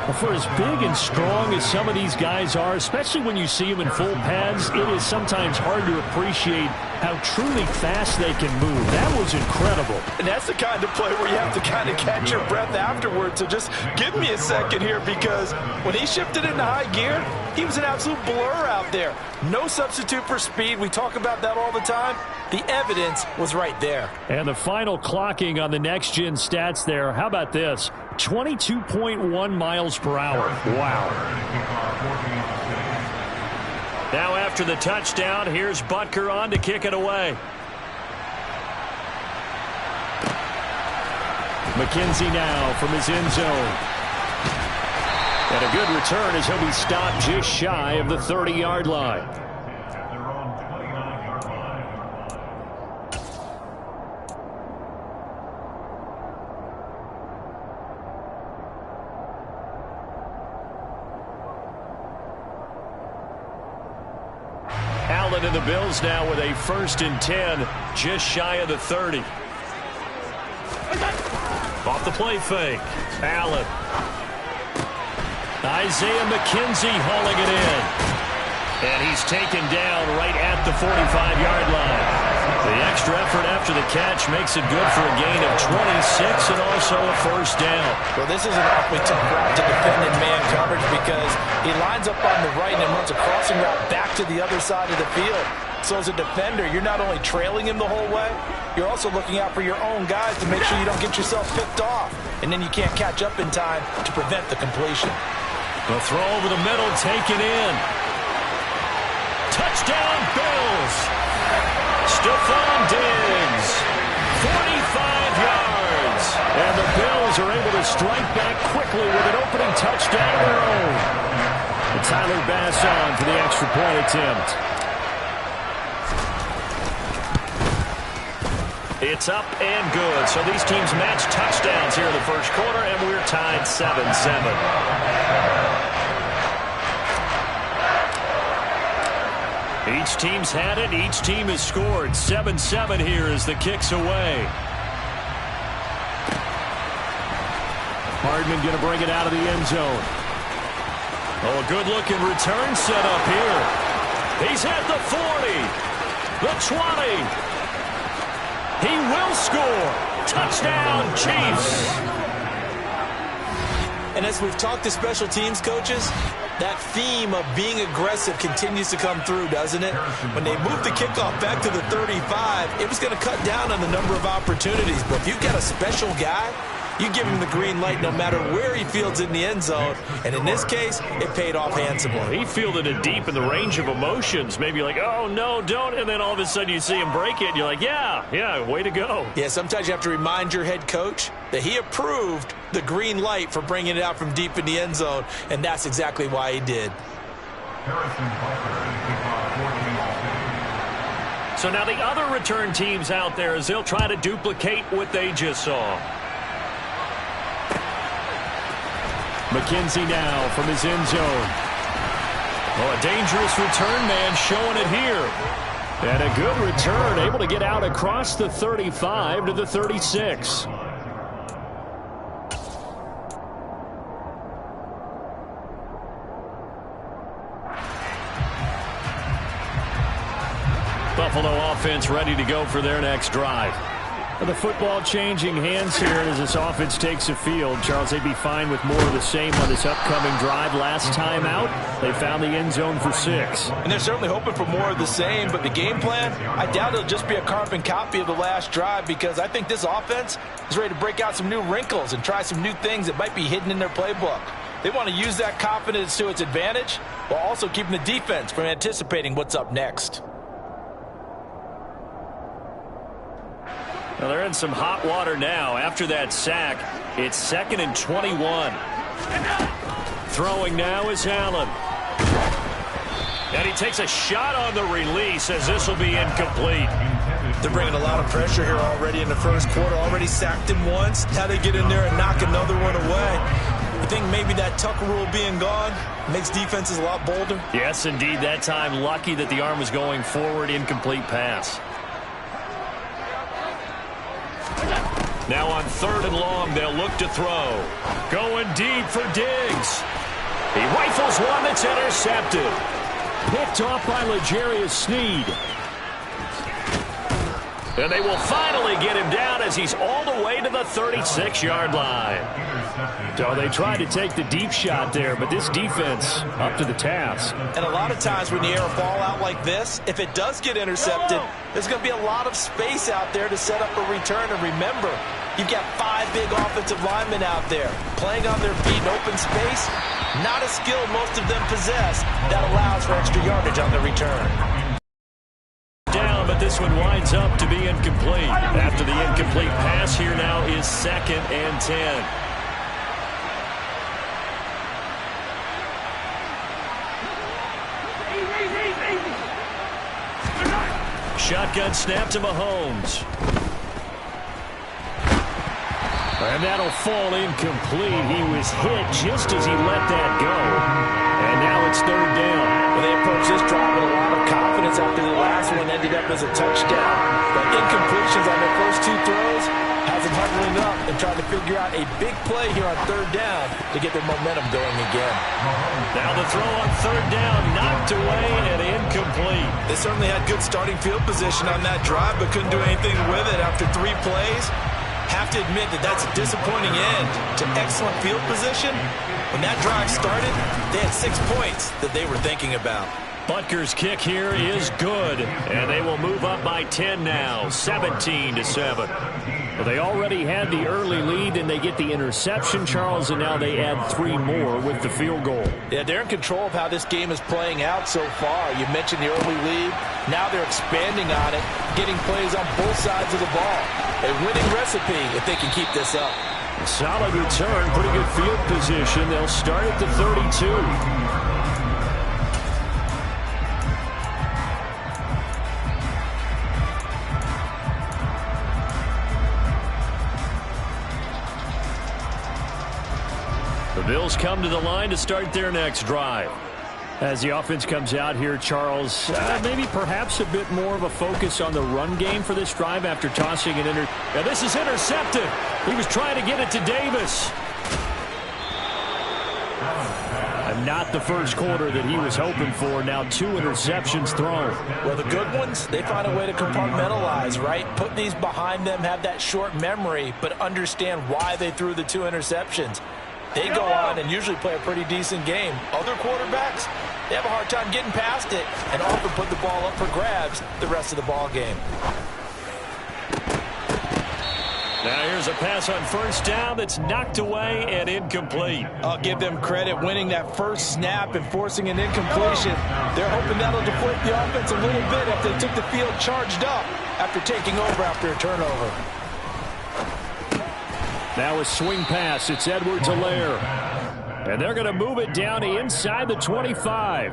Well, for as big and strong as some of these guys are, especially when you see them in full pads, it is sometimes hard to appreciate how truly fast they can move. That was incredible.
And that's the kind of play where you have to kind of catch your breath afterwards. So just give me a second here, because when he shifted into high gear, he was an absolute blur out there. No substitute for speed. We talk about that all the time. The evidence was right there.
And the final clocking on the next-gen stats there, how about this? 22.1 miles per hour. Wow. Now after the touchdown, here's Butker on to kick it away. McKenzie now from his end zone. And a good return as he'll be stopped just shy of the 30-yard line. Allen and the Bills now with a 1st and 10, just shy of the 30. Off the play fake. Allen. Isaiah McKenzie hauling it in. And he's taken down right at the 45-yard line. The extra effort after the catch makes it good for a gain of 26 and also a first down.
Well, this is an awfully tough route to defend in man coverage, because he lines up on the right and runs a crossing route back to the other side of the field. So as a defender, you're not only trailing him the whole way, you're also looking out for your own guys to make sure you don't get yourself picked off. And then you can't catch up in time to prevent the completion.
The throw over the middle, taken in. Touchdown, Bills. Stephon Diggs, 45 yards. And the Bills are able to strike back quickly with an opening touchdown of their own. And Tyler Bass on for the extra point attempt. It's up and good. So these teams match touchdowns here in the first quarter, and we're tied 7-7. Each team's had it. Each team has scored. 7-7 here as the kick's away. Hardman going to bring it out of the end zone. Oh, a good-looking return set up here. He's at the 40, the 20. He will score. Touchdown, Chiefs.
And as we've talked to special teams coaches, that theme of being aggressive continues to come through, doesn't it? When they moved the kickoff back to the 35, it was going to cut down on the number of opportunities. But if you've got a special guy You give him the green light no matter where he fields in the end zone. And in this case, it paid off handsomely.
He fielded it deep in the range of emotions. Maybe like, oh, no, don't. And then all of a sudden you see him break it. And you're like, yeah, way to go.
Yeah, sometimes you have to remind your head coach that he approved the green light for bringing it out from deep in the end zone. And that's exactly why he did.
So now the other return teams out there as they'll try to duplicate what they just saw. McKenzie now from his end zone. Oh, a dangerous return man showing it here. And a good return, able to get out across the 35 to the 36. Buffalo offense ready to go for their next drive. The football changing hands here as this offense takes the field. Charles, they'd be fine with more of the same on this upcoming drive. Last time out, they found the end zone for 6.
And they're certainly hoping for more of the same, but the game plan, I doubt it'll just be a carbon copy of the last drive because I think this offense is ready to break out some new wrinkles and try some new things that might be hidden in their playbook. They want to use that confidence to its advantage while also keeping the defense from anticipating what's up next.
Well, they're in some hot water now. After that sack, it's 2nd and 21. Throwing now is Allen. And he takes a shot on the release as this will be incomplete.
They're bringing a lot of pressure here already in the first quarter. Already sacked him once. Now they get in there and knock another one away. I think maybe that tuck rule being gone makes defenses a lot bolder.
Yes, indeed. That time lucky that the arm was going forward. Incomplete pass. Now on 3rd and long, they'll look to throw. Going deep for Diggs. He rifles one that's intercepted. Picked off by L'Jarius Sneed. And they will finally get him down as he's all the way to the 36-yard line. So they tried to take the deep shot there, but this defense up to the task.
And a lot of times when you air a ball out like this, if it does get intercepted, there's going to be a lot of space out there to set up a return. And remember, you've got 5 big offensive linemen out there playing on their feet in open space. Not a skill most of them possess that allows for extra yardage on the return.
Down, but this one winds up to be incomplete. After the incomplete pass, here now is 2nd and 10. Shotgun snap to Mahomes. And that'll fall incomplete. He was hit just as he let that go. And now it's 3rd down.
Well, they approach this drive with a lot of confidence after the last one ended up as a touchdown. But incompletions on their first 2 throws has them huddling up and trying to figure out a big play here on 3rd down to get their momentum going again.
Now the throw on 3rd down, knocked away and incomplete.
They certainly had good starting field position on that drive, but couldn't do anything with it after 3 plays. Have to admit that that's a disappointing end to excellent field position. When that drive started, they had 6 points that they were thinking about.
Butker's kick here is good, and they will move up by 10 now, 17-7. Well, they already had the early lead, and they get the interception, Charles, and now they add 3 more with the field goal.
Yeah, they're in control of how this game is playing out so far. You mentioned the early lead. Now they're expanding on it, getting plays on both sides of the ball. A winning recipe if they can keep this up.
Solid return, pretty good field position. They'll start at the 32. The Bills come to the line to start their next drive. As the offense comes out here, Charles, maybe perhaps a bit more of a focus on the run game for this drive after tossing it. Now this is intercepted. He was trying to get it to Davis. And not the first quarter that he was hoping for. Now 2 interceptions thrown.
Well, the good ones, they find a way to compartmentalize, right? Put these behind them, have that short memory, but understand why they threw the 2 interceptions. They go on and usually play a pretty decent game. Other quarterbacks, they have a hard time getting past it and often put the ball up for grabs the rest of the ball game.
Now here's a pass on first down that's knocked away and incomplete.
I'll give them credit winning that first snap and forcing an incompletion. They're hoping that'll deflate the offense a little bit if they took the field charged up after taking over after a turnover.
Now a swing pass. It's Edwards-Helaire. And they're going to move it down inside the 25.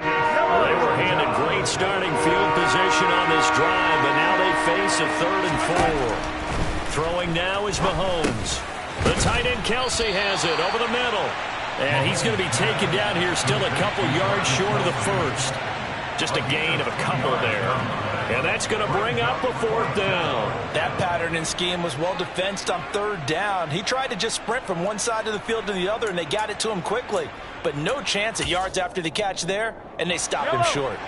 Well, they were handed great starting field position on this drive, but now they face a 3rd and 4. Throwing now is Mahomes. The tight end Kelsey has it over the middle. And he's going to be taken down here still a couple yards short of the first. Just a gain of a couple there. And that's going to bring up a 4th down.
That pattern and scheme was well defensed on 3rd down. He tried to just sprint from one side of the field to the other, and they got it to him quickly. But no chance at yards after the catch there, and they stopped him short.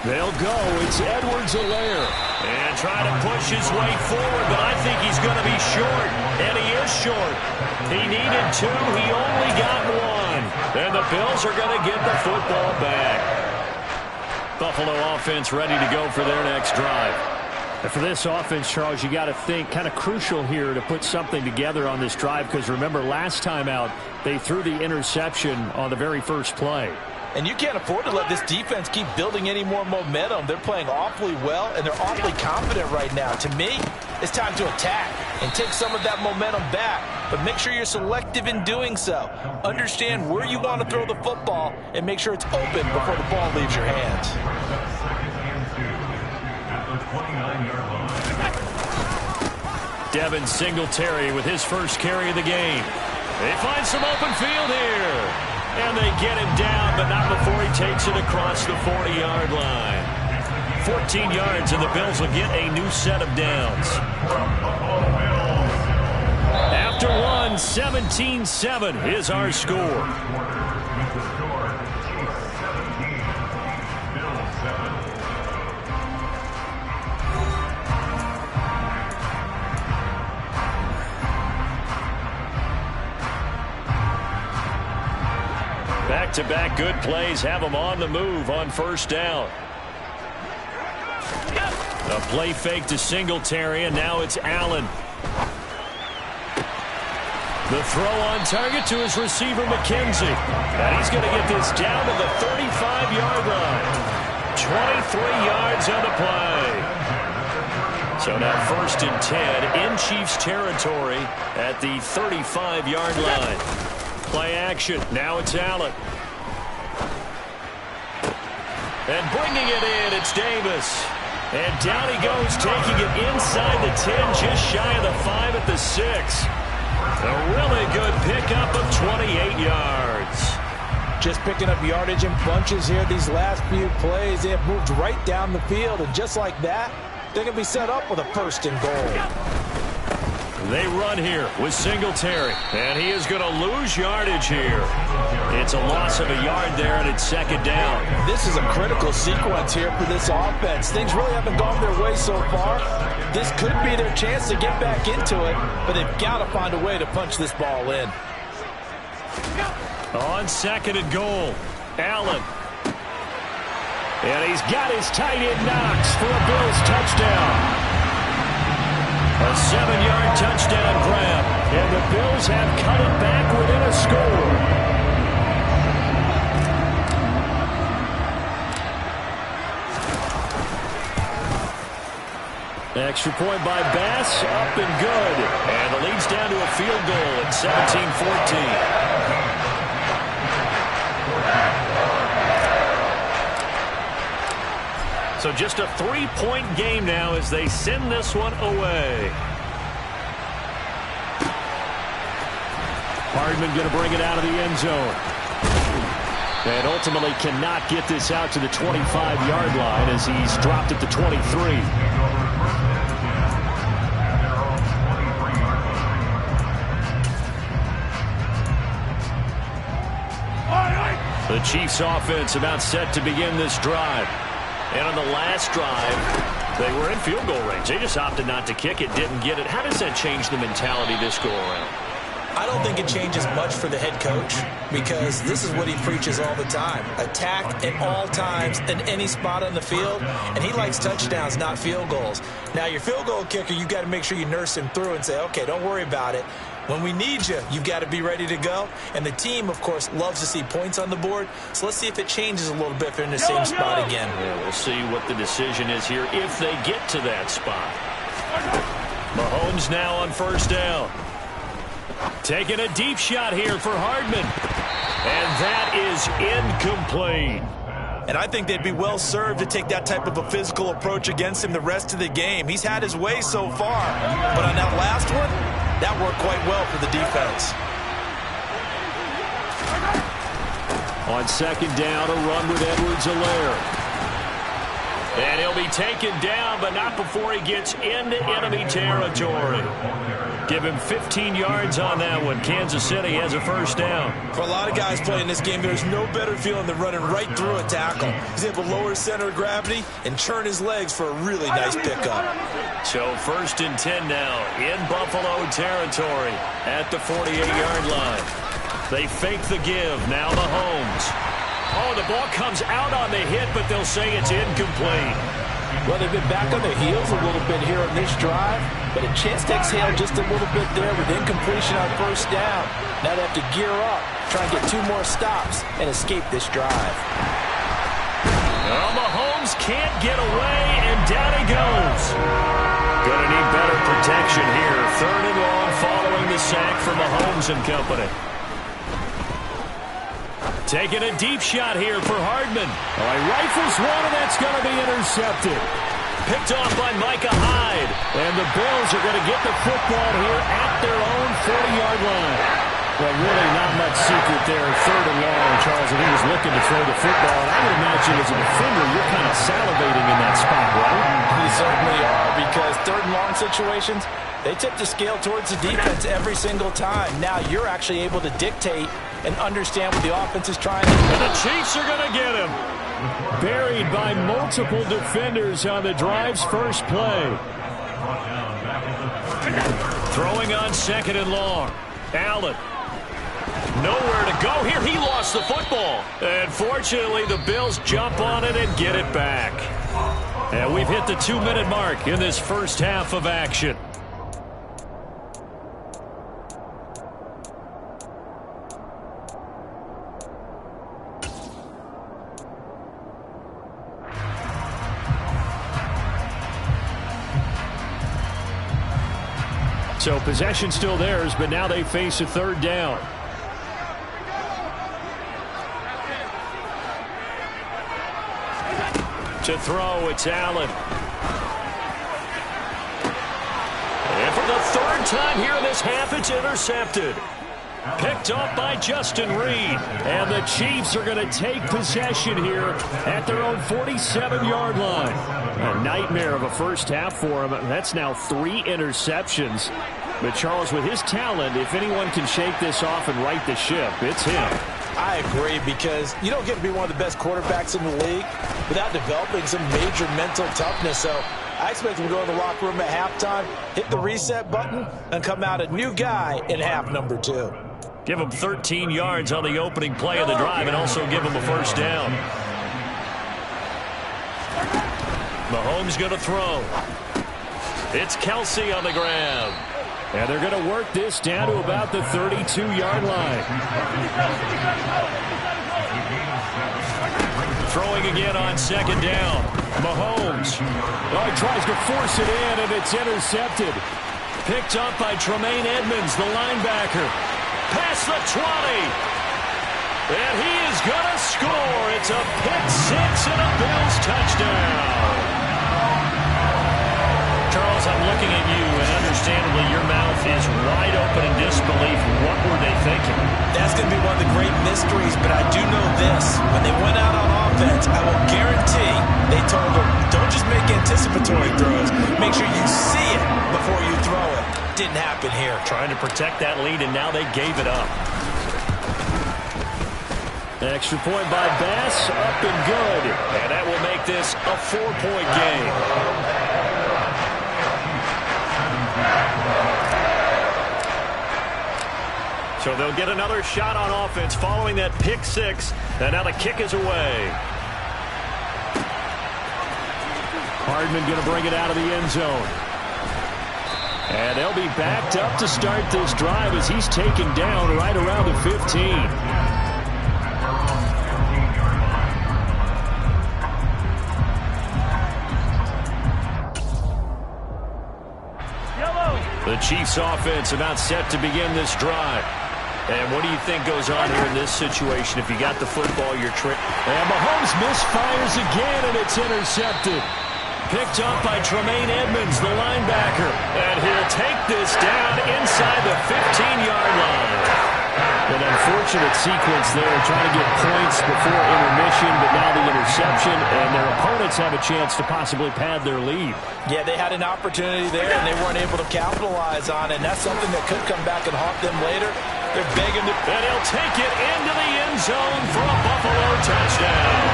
They'll go. It's Edwards-Helaire. And trying to push his way forward, but I think he's going to be short. And he is short. He needed 2. He only got 1. And the Bills are going to get the football back. Buffalo offense ready to go for their next drive. And for this offense, Charles, you got to think kind of crucial here to put something together on this drive, because remember last time out they threw the interception on the very first play.
And you can't afford to let this defense keep building any more momentum. They're playing awfully well, and they're awfully confident right now. To me, it's time to attack and take some of that momentum back. But make sure you're selective in doing so. Understand where you want to throw the football and make sure it's open before the ball leaves your hands.
Devin Singletary with his first carry of the game. They find some open field here. And they get him down, but not before he takes it across the 40-yard line. 14 yards, and the Bills will get a new set of downs. After one, 17-7 is our score. Back-to-back good plays have them on the move on first down. A play fake to Singletary, and now it's Allen. The throw on target to his receiver, McKenzie. And he's going to get this down to the 35-yard line. 23 yards on the play. So now 1st and 10 in Chiefs territory at the 35-yard line. Play action. Now it's Allen. And bringing it in, it's Davis. And down he goes, taking it inside the 10, just shy of the 5 at the 6. A really good pickup of 28 yards.
Just picking up yardage in bunches here these last few plays. They have moved right down the field, and just like that, they're going to be set up with a 1st and goal.
They run here with Singletary, and he is going to lose yardage here. It's a loss of a yard there, and it's 2nd down.
This is a critical sequence here for this offense. Things really haven't gone their way so far. This could be their chance to get back into it, but they've got to find a way to punch this ball in.
On 2nd and goal, Allen. And he's got his tight end Knox for a Bills touchdown. A 7-yard touchdown grab, and the Bills have cut it back within a score. Extra point by Bass, up and good. And the lead's down to a field goal at 17-14. So just a 3-point game now as they send this one away. Hardman going to bring it out of the end zone. And ultimately cannot get this out to the 25-yard line as he's dropped at the 23. The Chiefs offense about set to begin this drive. And on the last drive, they were in field goal range. They just opted not to kick it, didn't get it. How does that change the mentality this go around?
I don't think it changes much for the head coach because this is what he preaches all the time. Attack at all times in any spot on the field, and he likes touchdowns, not field goals. Now, your field goal kicker, you've got to make sure you nurse him through and say, okay, don't worry about it. When we need you, you've got to be ready to go. And the team, of course, loves to see points on the board. So let's see if it changes a little bit if they're in the same spot again.
Yeah, we'll see what the decision is here if they get to that spot. Mahomes now on first down. Taking a deep shot here for Hardman. And that is incomplete.
And I think they'd be well served to take that type of a physical approach against him the rest of the game. He's had his way so far. But on that last one, that worked quite well for the defense.
On second down, a run with Edwards-Helaire. And he'll be taken down, but not before he gets into enemy territory. Give him 15 yards on that one. Kansas City has a first down.
For a lot of guys playing this game, there's no better feeling than running right through a tackle. He's able to lower his center of gravity and churn his legs for a really nice pickup.
So first and 10 now in Buffalo territory at the 48-yard line. They fake the give. Now Mahomes. Oh, the ball comes out on the hit, but they'll say it's incomplete.
Well, they've been back on their heels a little bit here on this drive, but a chance to exhale just a little bit there with incompletion on first down. Now they have to gear up, try and get 2 more stops, and escape this drive.
Well, Mahomes can't get away, and down he goes. Gonna need better protection here. Third and long following the sack for Mahomes and company. Taking a deep shot here for Hardman. Oh, he rifles one, and that's going to be intercepted. Picked off by Micah Hyde. And the Bills are going to get the football here at their own 40-yard line. Well, really not much secret there. Third and long, Charles, and he was looking to throw the football. And I would imagine as a defender, you're kind of salivating in that spot, right?
You certainly are, because third and long situations, they tip the scale towards the defense every single time. Now you're actually able to dictate and understand what the offense is trying to do.
And the Chiefs are going to get him. Buried by multiple defenders on the drive's first play. Throwing on second and long. Allen. Nowhere to go here. He lost the football. And fortunately, the Bills jump on it and get it back. And we've hit the 2-minute mark in this first half of action. So possession still theirs, but now they face a third down. To throw, it's Allen. And for the third time here in this half, it's intercepted. Picked off by Justin Reed. And the Chiefs are going to take possession here at their own 47-yard line. A nightmare of a first half for him. That's now 3 interceptions. But Charles, with his talent, if anyone can shake this off and right the ship, it's him.
I agree, because you don't get to be one of the best quarterbacks in the league without developing some major mental toughness. So I expect him to go in the locker room at halftime, hit the reset button, and come out a new guy in half number 2.
Give him 13 yards on the opening play of the drive and also give him a first down. Mahomes going to throw. It's Kelsey on the ground. And they're going to work this down to about the 32-yard line. Throwing again on second down. Mahomes. Oh, he tries to force it in, and it's intercepted. Picked up by Tremaine Edmonds, the linebacker. Past the 20. And he is going to score. It's a pick six and a Bills touchdown. Charles, I'm looking at you, and understandably your mouth is wide open in disbelief. What were they thinking?
That's going to be one of the great mysteries, but I do know this. When they went out on offense, I will guarantee they told them, don't just make anticipatory throws. Make sure you see it before you throw it. Didn't happen here.
Trying to protect that lead, and now they gave it up. Extra point by Bass, up and good. And that will make this a 4-point game. So they'll get another shot on offense following that pick six. And now the kick is away. Hardman going to bring it out of the end zone. And they'll be backed up to start this drive as he's taken down right around the 15. The Chiefs offense about set to begin this drive. And what do you think goes on here in this situation? If you got the football, you're and Mahomes misfires again, and it's intercepted. Picked up by Tremaine Edmonds, the linebacker. And he'll take this down inside the 15-yard line. An unfortunate sequence there, trying to get points before intermission, but now the interception, and their opponents have a chance to possibly pad their lead.
Yeah, they had an opportunity there, and they weren't able to capitalize on it, and that's something that could come back and haunt them later. They're begging to...
And he'll take it into the end zone for a Buffalo touchdown.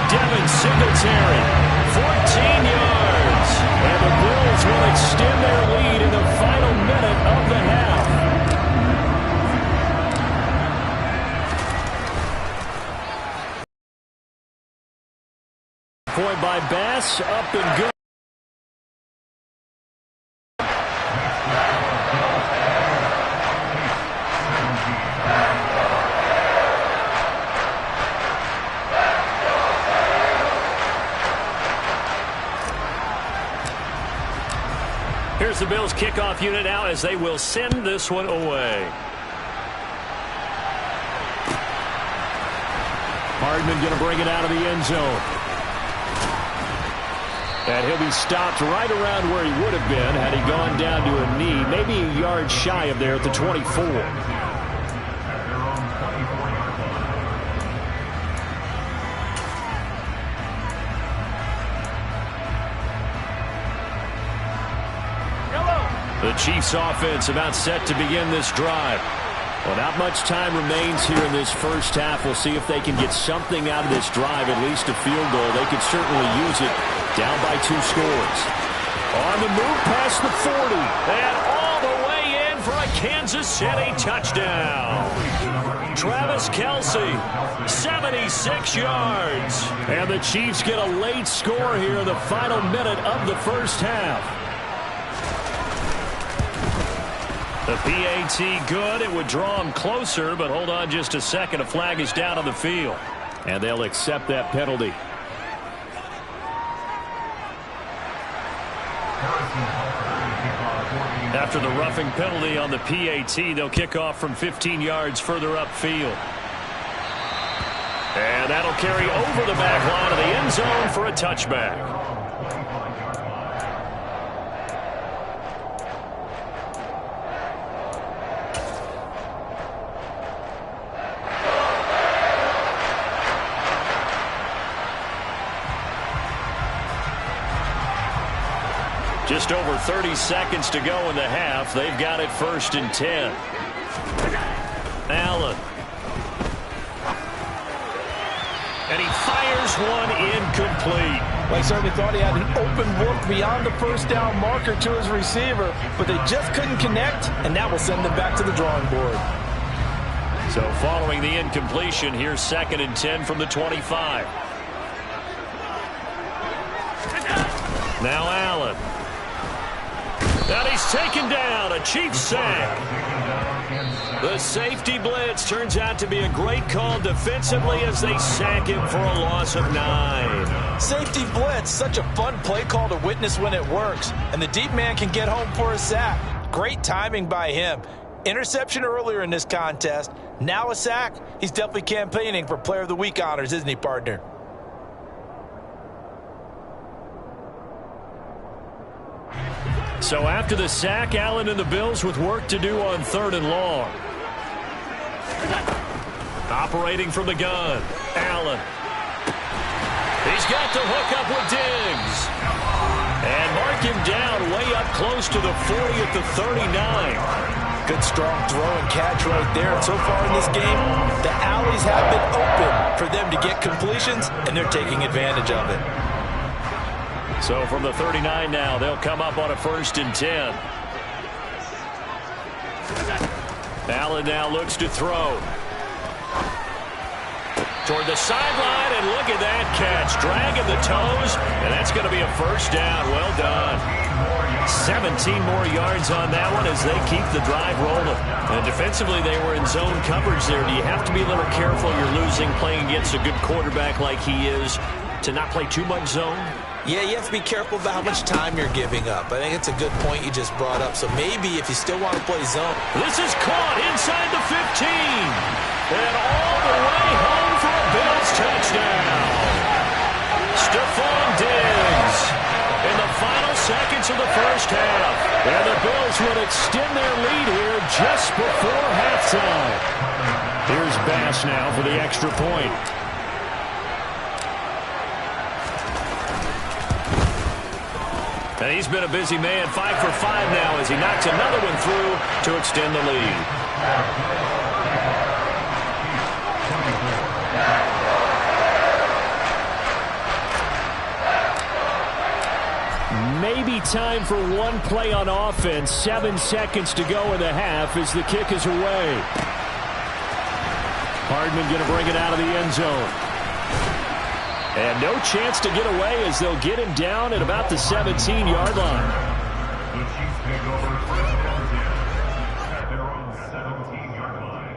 Devin Singletary, 14 yards. And the Bills will extend their lead in the final minute of the half. Point by Bass, up and good. Here's the Bills kickoff unit now as they will send this one away. Hardman going to bring it out of the end zone. And he'll be stopped right around where he would have been had he gone down to a knee, maybe a yard shy of there at the 24. The Chiefs offense about set to begin this drive. Well, not much time remains here in this first half. We'll see if they can get something out of this drive, at least a field goal. They could certainly use it. Down by 2 scores. On the move past the 40. And all the way in for a Kansas City touchdown. Travis Kelce, 76 yards. And the Chiefs get a late score here in the final minute of the first half. The PAT good. It would draw them closer, but hold on just a second. A flag is down on the field. And they'll accept that penalty. After the roughing penalty on the PAT, they'll kick off from 15 yards further upfield. And that'll carry over the back line of the end zone for a touchback. Just over 30 seconds to go in the half. They've got it 1st and 10. Allen. And he fires one incomplete.
Well, he certainly thought he had an open look beyond the first down marker to his receiver, but they just couldn't connect, and that will send them back to the drawing board.
So following the incompletion, here's 2nd and 10 from the 25. Now Allen. And he's taken down. A Chiefs sack. The safety blitz turns out to be a great call defensively as they sack him for a loss of 9.
Safety blitz, such a fun play call to witness when it works. And the deep man can get home for a sack. Great timing by him. Interception earlier in this contest. Now a sack. He's definitely campaigning for Player of the Week honors, isn't he, partner?
So after the sack, Allen and the Bills with work to do on 3rd and long. Operating from the gun, Allen. He's got the hook up with Diggs. And mark him down way up close to the 40 at the 39.
Good strong throw and catch right there. And so far in this game, the alleys have been open for them to get completions, and they're taking advantage of it.
So from the 39 now, they'll come up on a 1st and 10. Allen now looks to throw. Toward the sideline, and look at that catch. Dragging the toes, and that's going to be a first down. Well done. 17 more yards on that one as they keep the drive rolling. And defensively, they were in zone coverage there. Do you have to be a little careful? You're losing, playing against a good quarterback like he is, to not play too much zone?
Yeah, you have to be careful about how much time you're giving up. I think it's a good point you just brought up. So maybe if you still want to play zone.
This is caught inside the 15. And all the way home for a Bills touchdown. Stephon Diggs in the final seconds of the first half. And the Bills would extend their lead here just before halftime. Here's Bass now for the extra point. And he's been a busy man, 5 for 5 now as he knocks another one through to extend the lead. Maybe time for one play on offense. 7 seconds to go in the half as the kick is away. Hardman going to bring it out of the end zone. And no chance to get away as they'll get him down at about the 17-yard line.
The Chiefs take over first down at their own 17-yard line.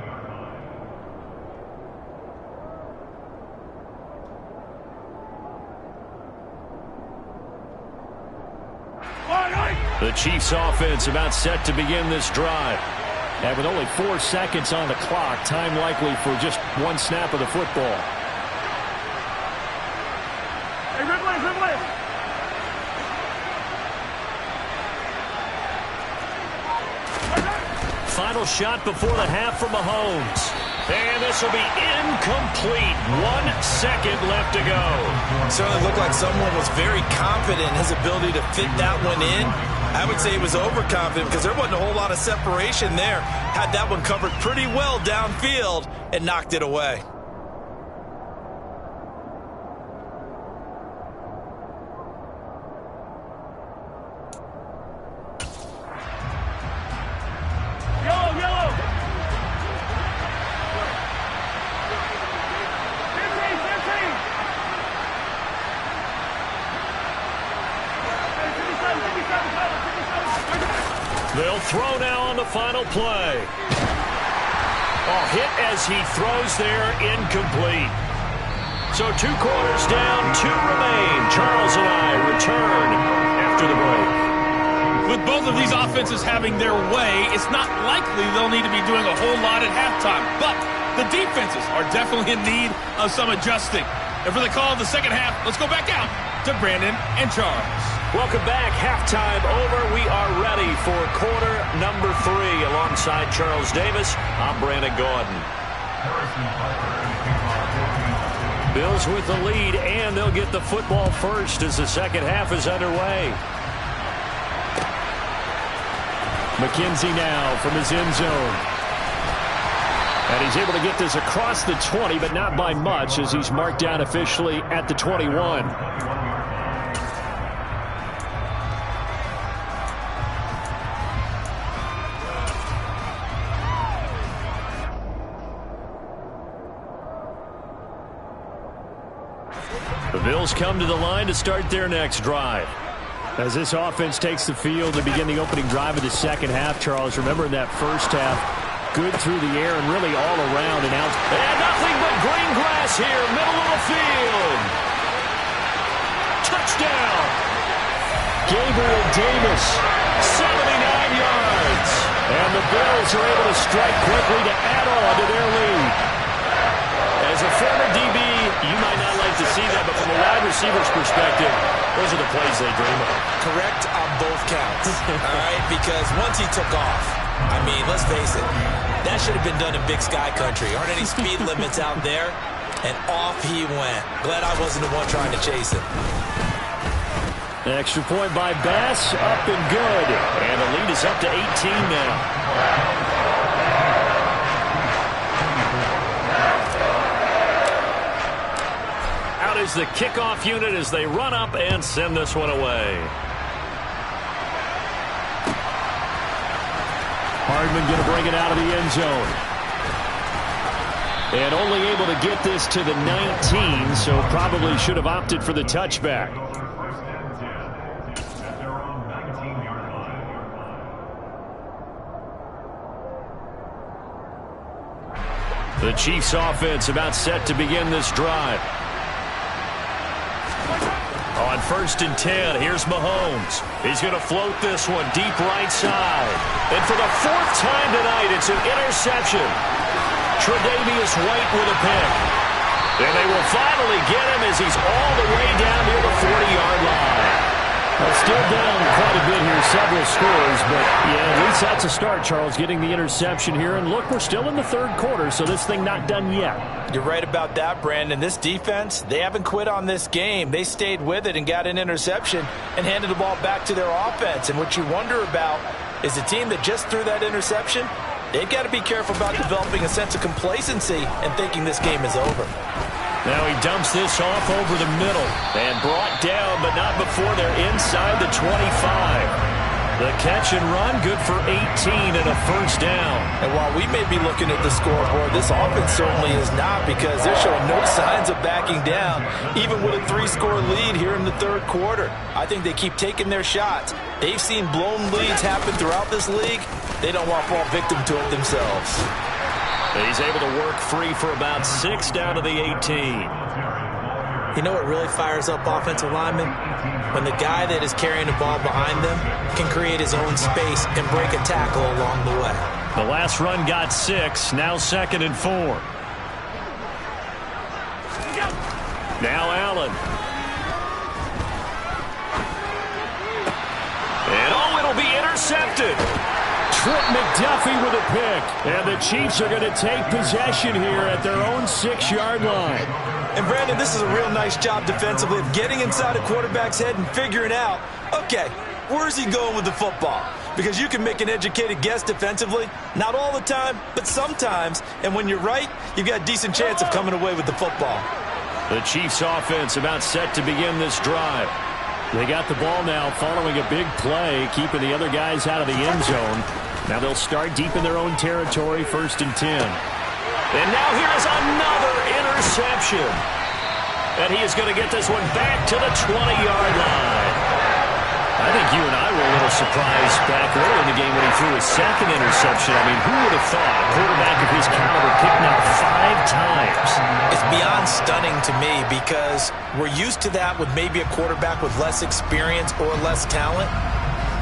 The Chiefs offense about set to begin this drive. And with only 4 seconds on the clock, time likely for just one snap of the football. Final shot before the half from Mahomes. And this will be incomplete. 1 second left to go.
Certainly looked like someone was very confident in his ability to fit that one in. I would say he was overconfident because there wasn't a whole lot of separation there. Had that one covered pretty well downfield and knocked it away.
They'll throw now on the final play. Oh, hit as he throws there, incomplete. So 2 quarters down, 2 remain. Charles and I return after the break.
With both of these offenses having their way, it's not likely they'll need to be doing a whole lot at halftime. But the defenses are definitely in need of some adjusting. And for the call of the second half, let's go back out to Brandon and Charles.
Welcome back. Halftime over. We are ready for quarter number 3. Alongside Charles Davis, I'm Brandon Gordon. Bills with the lead, and they'll get the football first as the second half is underway. McKenzie now from his end zone. And he's able to get this across the 20, but not by much as he's marked down officially at the 21. The Bills come to the line to start their next drive. As this offense takes the field to begin the opening drive of the second half, Charles, remember in that first half, good through the air and really all around and out. And nothing but green grass here, middle of the field. Touchdown. Gabriel Davis, 79 yards. And the Bills are able to strike quickly to add on to their lead. As a former DB, you might not like to see that, but from a wide receiver's perspective, those are the plays they dream of.
Correct on both counts, all right? Because once he took off, I mean, let's face it, that should have been done in Big Sky Country. Aren't any speed limits out there? And off he went. Glad I wasn't the one trying to chase him.
An extra point by Bass, up and good. And the lead is up to 18 now. Out is the kickoff unit as they run up and send this one away. Hardman going to bring it out of the end zone. And only able to get this to the 19, so probably should have opted for the touchback. The Chiefs offense about set to begin this drive. On 1st and 10, here's Mahomes. He's going to float this one deep right side. And for the 4th time tonight, it's an interception. Tre'Davious White with a pick. And they will finally get him as he's all the way down near the 40-yard line. Well, still down quite a bit here, several scores, but yeah, at least that's a start, Charles, getting the interception here. And look, we're still in the 3rd quarter, so this thing not done yet.
You're right about that, Brandon. This defense, they haven't quit on this game. They stayed with it and got an interception and handed the ball back to their offense. And what you wonder about is the team that just threw that interception, they've got to be careful about developing a sense of complacency and thinking this game is over.
Now he dumps this off over the middle and brought down, but not before they're inside the 25. The catch and run, good for 18 and a 1st down.
And while we may be looking at the scoreboard, this offense certainly is not, because they're showing no signs of backing down, even with a 3-score lead here in the 3rd quarter. I think they keep taking their shots. They've seen blown leads happen throughout this league. They don't want to fall victim to it themselves.
He's able to work free for about 6 down to the 18.
You know what really fires up offensive linemen? When the guy that is carrying the ball behind them can create his own space and break a tackle along the way.
The last run got 6, now 2nd and 4. Now Allen. And oh, it'll be intercepted. Trent McDuffie with a pick. And the Chiefs are going to take possession here at their own 6-yard line.
And, Brandon, this is a real nice job defensively of getting inside a quarterback's head and figuring out, okay, where's he going with the football? Because you can make an educated guess defensively. Not all the time, but sometimes. And when you're right, you've got a decent chance of coming away with the football.
The Chiefs offense about set to begin this drive. They got the ball now following a big play, keeping the other guys out of the end zone. Now they'll start deep in their own territory, 1st and 10. And now here is another interception. And he is going to get this one back to the 20-yard line. I think you and I were a little surprised back early in the game when he threw his 2nd interception. I mean, who would have thought a quarterback of his caliber picked out 5 times?
It's beyond stunning to me, because we're used to that with maybe a quarterback with less experience or less talent.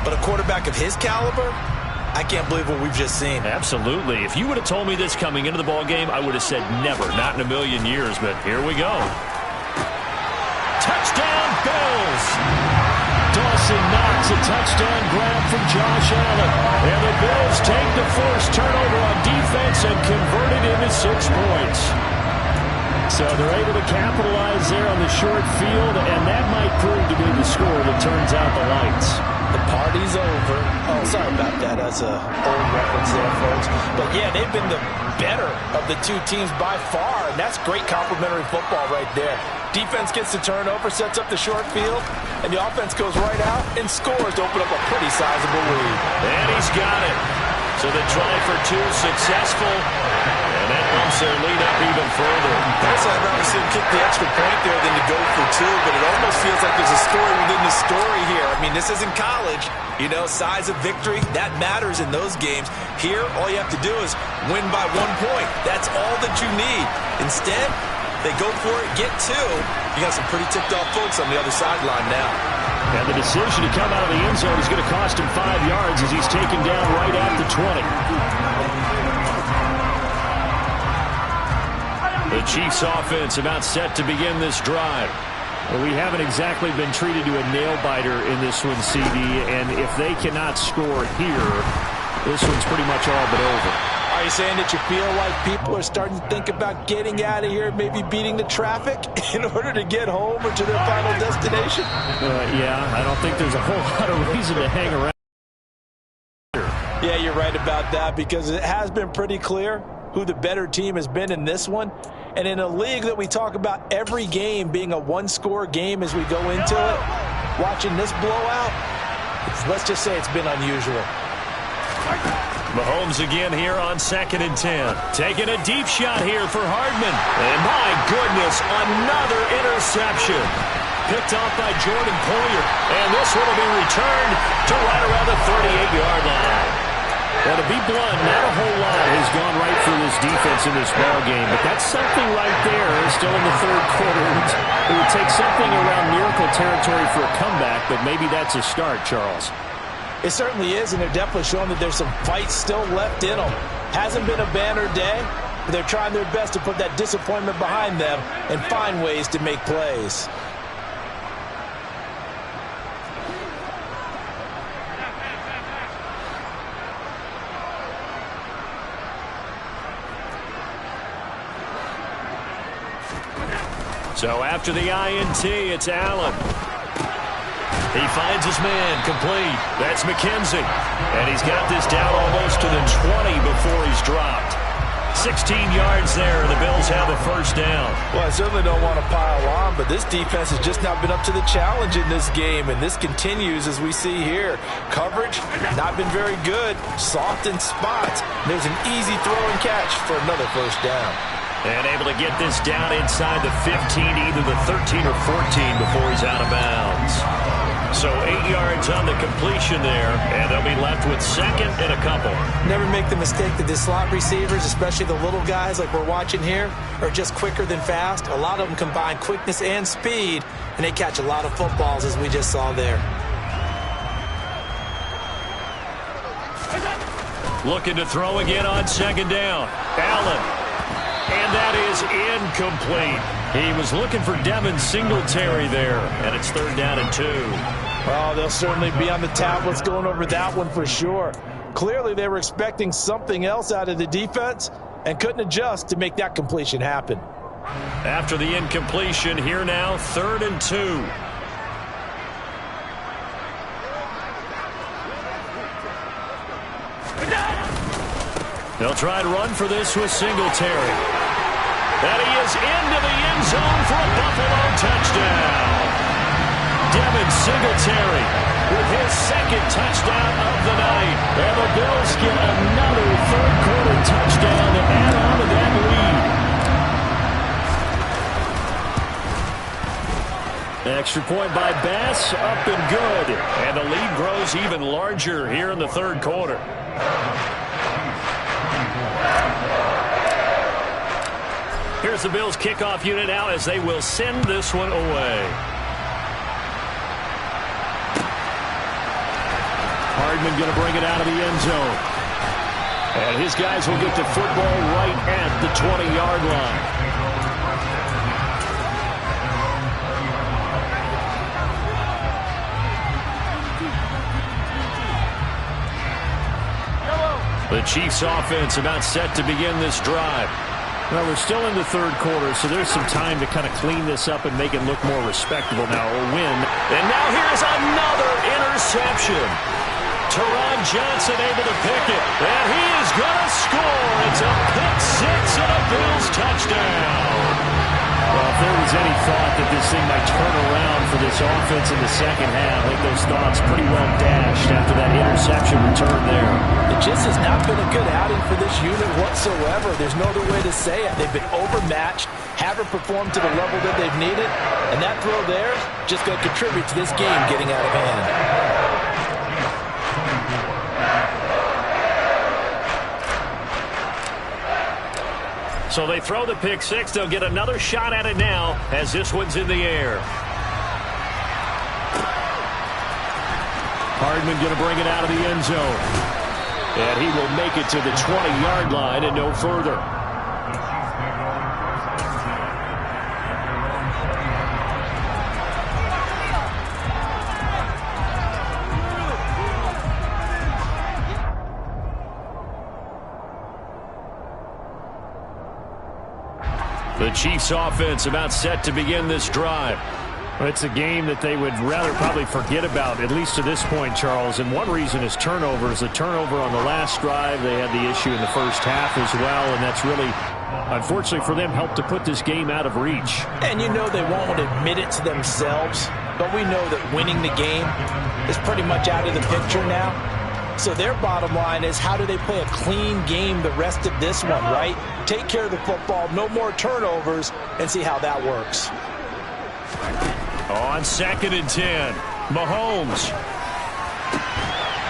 But a quarterback of his caliber, I can't believe what we've just seen.
Absolutely. If you would have told me this coming into the ball game, I would have said never, not in a million years. But here we go. Touchdown, Bills. Dawson Knox, a touchdown grab from Josh Allen. And the Bills take the forced turnover on defense and convert it into 6 points. So they're able to capitalize there on the short field, and that might prove to be the score that turns out the lights.
The party's over. Oh, sorry about that. That's an old reference there, folks. But, yeah, they've been the better of the 2 teams by far, and that's great complimentary football right there. Defense gets the turnover, sets up the short field, and the offense goes right out and scores to open up a pretty sizable lead.
And he's got it. So the try for 2 successful, and that bumps their lead up even further.
Personally, I'd rather see him kick the extra point there than to go for 2, but it almost feels like there's a story within the story here. I mean, this isn't college. You know, size of victory, that matters in those games. Here, all you have to do is win by 1 point. That's all that you need. Instead, they go for it, get 2. You got some pretty ticked-off folks on the other sideline now.
And the decision to come out of the end zone is going to cost him 5 yards as he's taken down right at the 20. The Chiefs offense about set to begin this drive. Well, we haven't exactly been treated to a nail-biter in this one, CD, and if they cannot score here, this one's pretty much all but over.
Are you saying that you feel like people are starting to think about getting out of here, maybe beating the traffic in order to get home or to their final destination?
Yeah, I don't think there's a whole lot of reason to hang around.
Yeah, you're right about that, because it has been pretty clear who the better team has been in this one. And in a league that we talk about every game being a 1-score game as we go into it, watching this blowout, let's just say it's been unusual.
Mahomes again here on 2nd and 10. Taking a deep shot here for Hardman. And my goodness, another interception. Picked off by Jordan Poyer. And this one will be returned to right around the 38-yard line. Well, to be blunt, not a whole lot has gone right for this defense in this ball game, but that's something right there. Still in the third quarter. It would take something around miracle territory for a comeback, but maybe that's a start, Charles.
It certainly is, and they're definitely showing that there's some fight still left in them. Hasn't been a banner day, but they're trying their best to put that disappointment behind them and find ways to make plays.
So after the INT, it's Allen. He finds his man, complete. That's McKenzie. And he's got this down almost to the 20 before he's dropped. 16 yards there, and the Bills have a first down.
Well, I certainly don't want to pile on, but this defense has just not been up to the challenge in this game, and this continues as we see here. Coverage, not been very good. Soft in spots. There's an easy throw and catch for another first down.
And able to get this down inside the 15, either the 13 or 14 before he's out of bounds. So 8 yards on the completion there, and they'll be left with 2nd and a couple.
Never make the mistake that the slot receivers, especially the little guys like we're watching here, are just quicker than fast. A lot of them combine quickness and speed, and they catch a lot of footballs, as we just saw there.
Looking to throw again on 2nd down. Allen. And that is incomplete. He was looking for Devin Singletary there, and it's 3rd down and 2.
Oh, they'll certainly be on the tablets going over that one for sure. Clearly, they were expecting something else out of the defense and couldn't adjust to make that completion happen.
After the incompletion, here now, 3rd and 2. They'll try to run for this with Singletary. And he is into the end zone for a Buffalo touchdown. Devin Singletary with his 2nd touchdown of the night. And the Bills get another third-quarter touchdown to add on to that lead. Extra point by Bass, up and good. And the lead grows even larger here in the third quarter. Here's the Bills kickoff unit now as they will send this one away. Hardman going to bring it out of the end zone. And his guys will get the football right at the 20-yard line. The Chiefs offense about set to begin this drive. Well, we're still in the third quarter, so there's some time to kind of clean this up and make it look more respectable now, or win. And now here's another interception. Teron Johnson able to pick it, and he is going to score. It's a pick six and a Bills touchdown. Well, if there was any thought that this thing might turn around for this offense in the second half, I think those thoughts pretty well dashed after that interception return there.
It just has not been a good outing for this unit whatsoever. There's no other way to say it. They've been overmatched, haven't performed to the level that they've needed, and that throw there just going to contribute to this game getting out of hand.
So they throw the pick six. They'll get another shot at it now as this one's in the air. Hardman going to bring it out of the end zone. And he will make it to the 20-yard line and no further. The Chiefs offense about set to begin this drive. It's a game that they would rather probably forget about, at least to this point, Charles. And one reason is turnovers. The turnover on the last drive, they had the issue in the first half as well, and that's really, unfortunately for them, helped to put this game out of reach.
And you know they won't admit it to themselves, but we know that winning the game is pretty much out of the picture now. So their bottom line is, how do they play a clean game the rest of this one, right? Take care of the football, no more turnovers, and see how that works.
On 2nd and 10, Mahomes.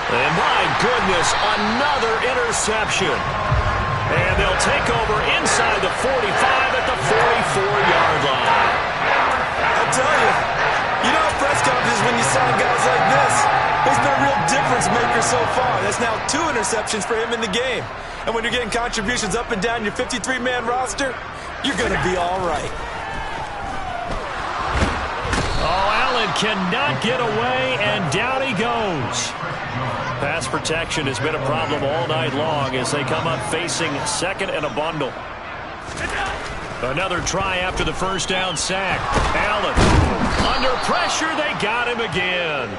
And my goodness, another interception. And they'll take over inside the 45 at the 44-yard line.
I'll tell you, you know, press conferences when you sign guys like this, he's been a real difference maker so far. That's now 2 interceptions for him in the game. And when you're getting contributions up and down your 53-man roster, you're going to be all right.
Oh, Allen cannot get away, and down he goes. Pass protection has been a problem all night long as they come up facing 2nd and a bundle. Another try after the first down sack. Allen under pressure. They got him again.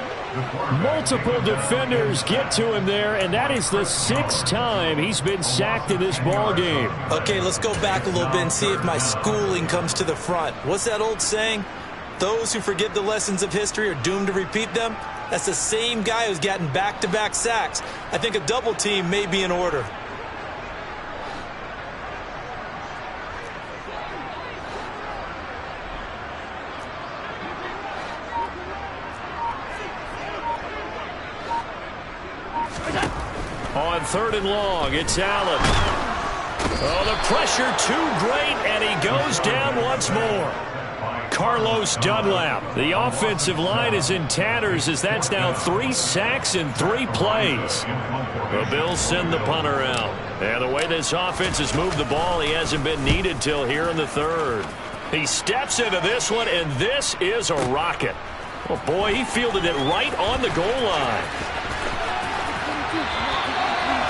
Multiple defenders get to him there, and that is the 6th time he's been sacked in this ball game.
Okay, let's go back a little bit and see if my schooling comes to the front. What's that old saying? Those who forget the lessons of history are doomed to repeat them. That's the same guy who's gotten back-to-back sacks. I think a double team may be in order.
On 3rd and long, it's Allen. Oh, the pressure too great, and he goes down once more. Carlos Dunlap. The offensive line is in tatters as that's now 3 sacks in 3 plays. The Bills send the punter out. And the way this offense has moved the ball, he hasn't been needed till here in the 3rd. He steps into this one, and this is a rocket. Oh, boy, he fielded it right on the goal line.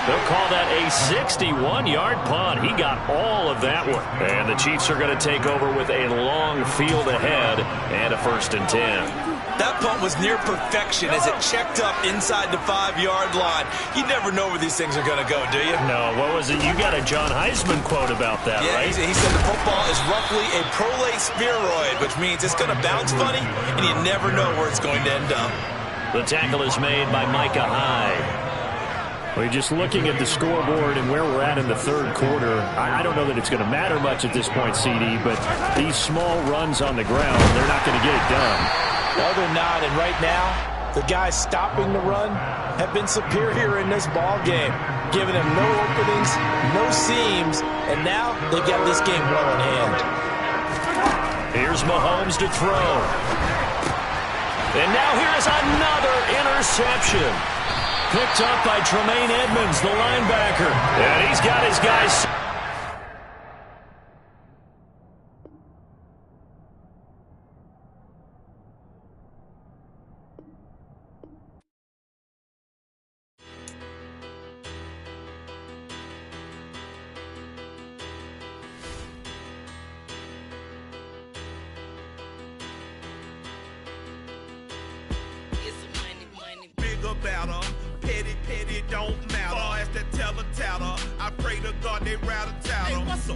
They'll call that a 61-yard punt. He got all of that one. And the Chiefs are going to take over with a long field ahead and a 1st and 10.
That punt was near perfection as it checked up inside the 5-yard line. You never know where these things are going to go, do you?
No, what was it? You got a John Heisman quote about that,
yeah,
right?
He said the football is roughly a prolate spheroid, which means it's going to bounce funny, and you never know where it's going to end up.
The tackle is made by Micah Hyde. We're just looking at the scoreboard and where we're at in the 3rd quarter. I don't know that it's going to matter much at this point, CD, but these small runs on the ground, they're not going to get it done.
No, they're not, and right now, the guys stopping the run have been superior in this ball game, giving them no openings, no seams, and now they've got this game well in hand.
Here's Mahomes to throw. And now here's another interception. Picked up by Tremaine Edmonds, the linebacker. And he's got his guys.
Better. Petty don't matter. Far as the teller, I pray to God they rattle tattle. Hey, what's a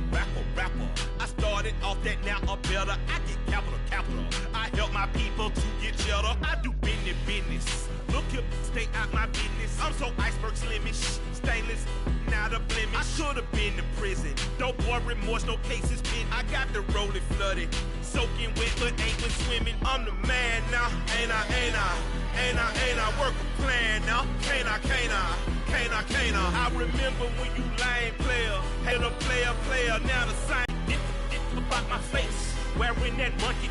rapper? I started off that, now I'm better. I get capital. I help my people to get cheddar. I do business. Look here, stay out my business. I'm so iceberg slimish, stainless, not a blemish. I should have been to prison. No boy remorse, no cases pinned. I got the rolling flooded, soaking wet, but ain't been swimming. I'm the man now, ain't I? Work a plan now, can't I? I remember when you lame player, had a player, now the same about my face, wearing that monkey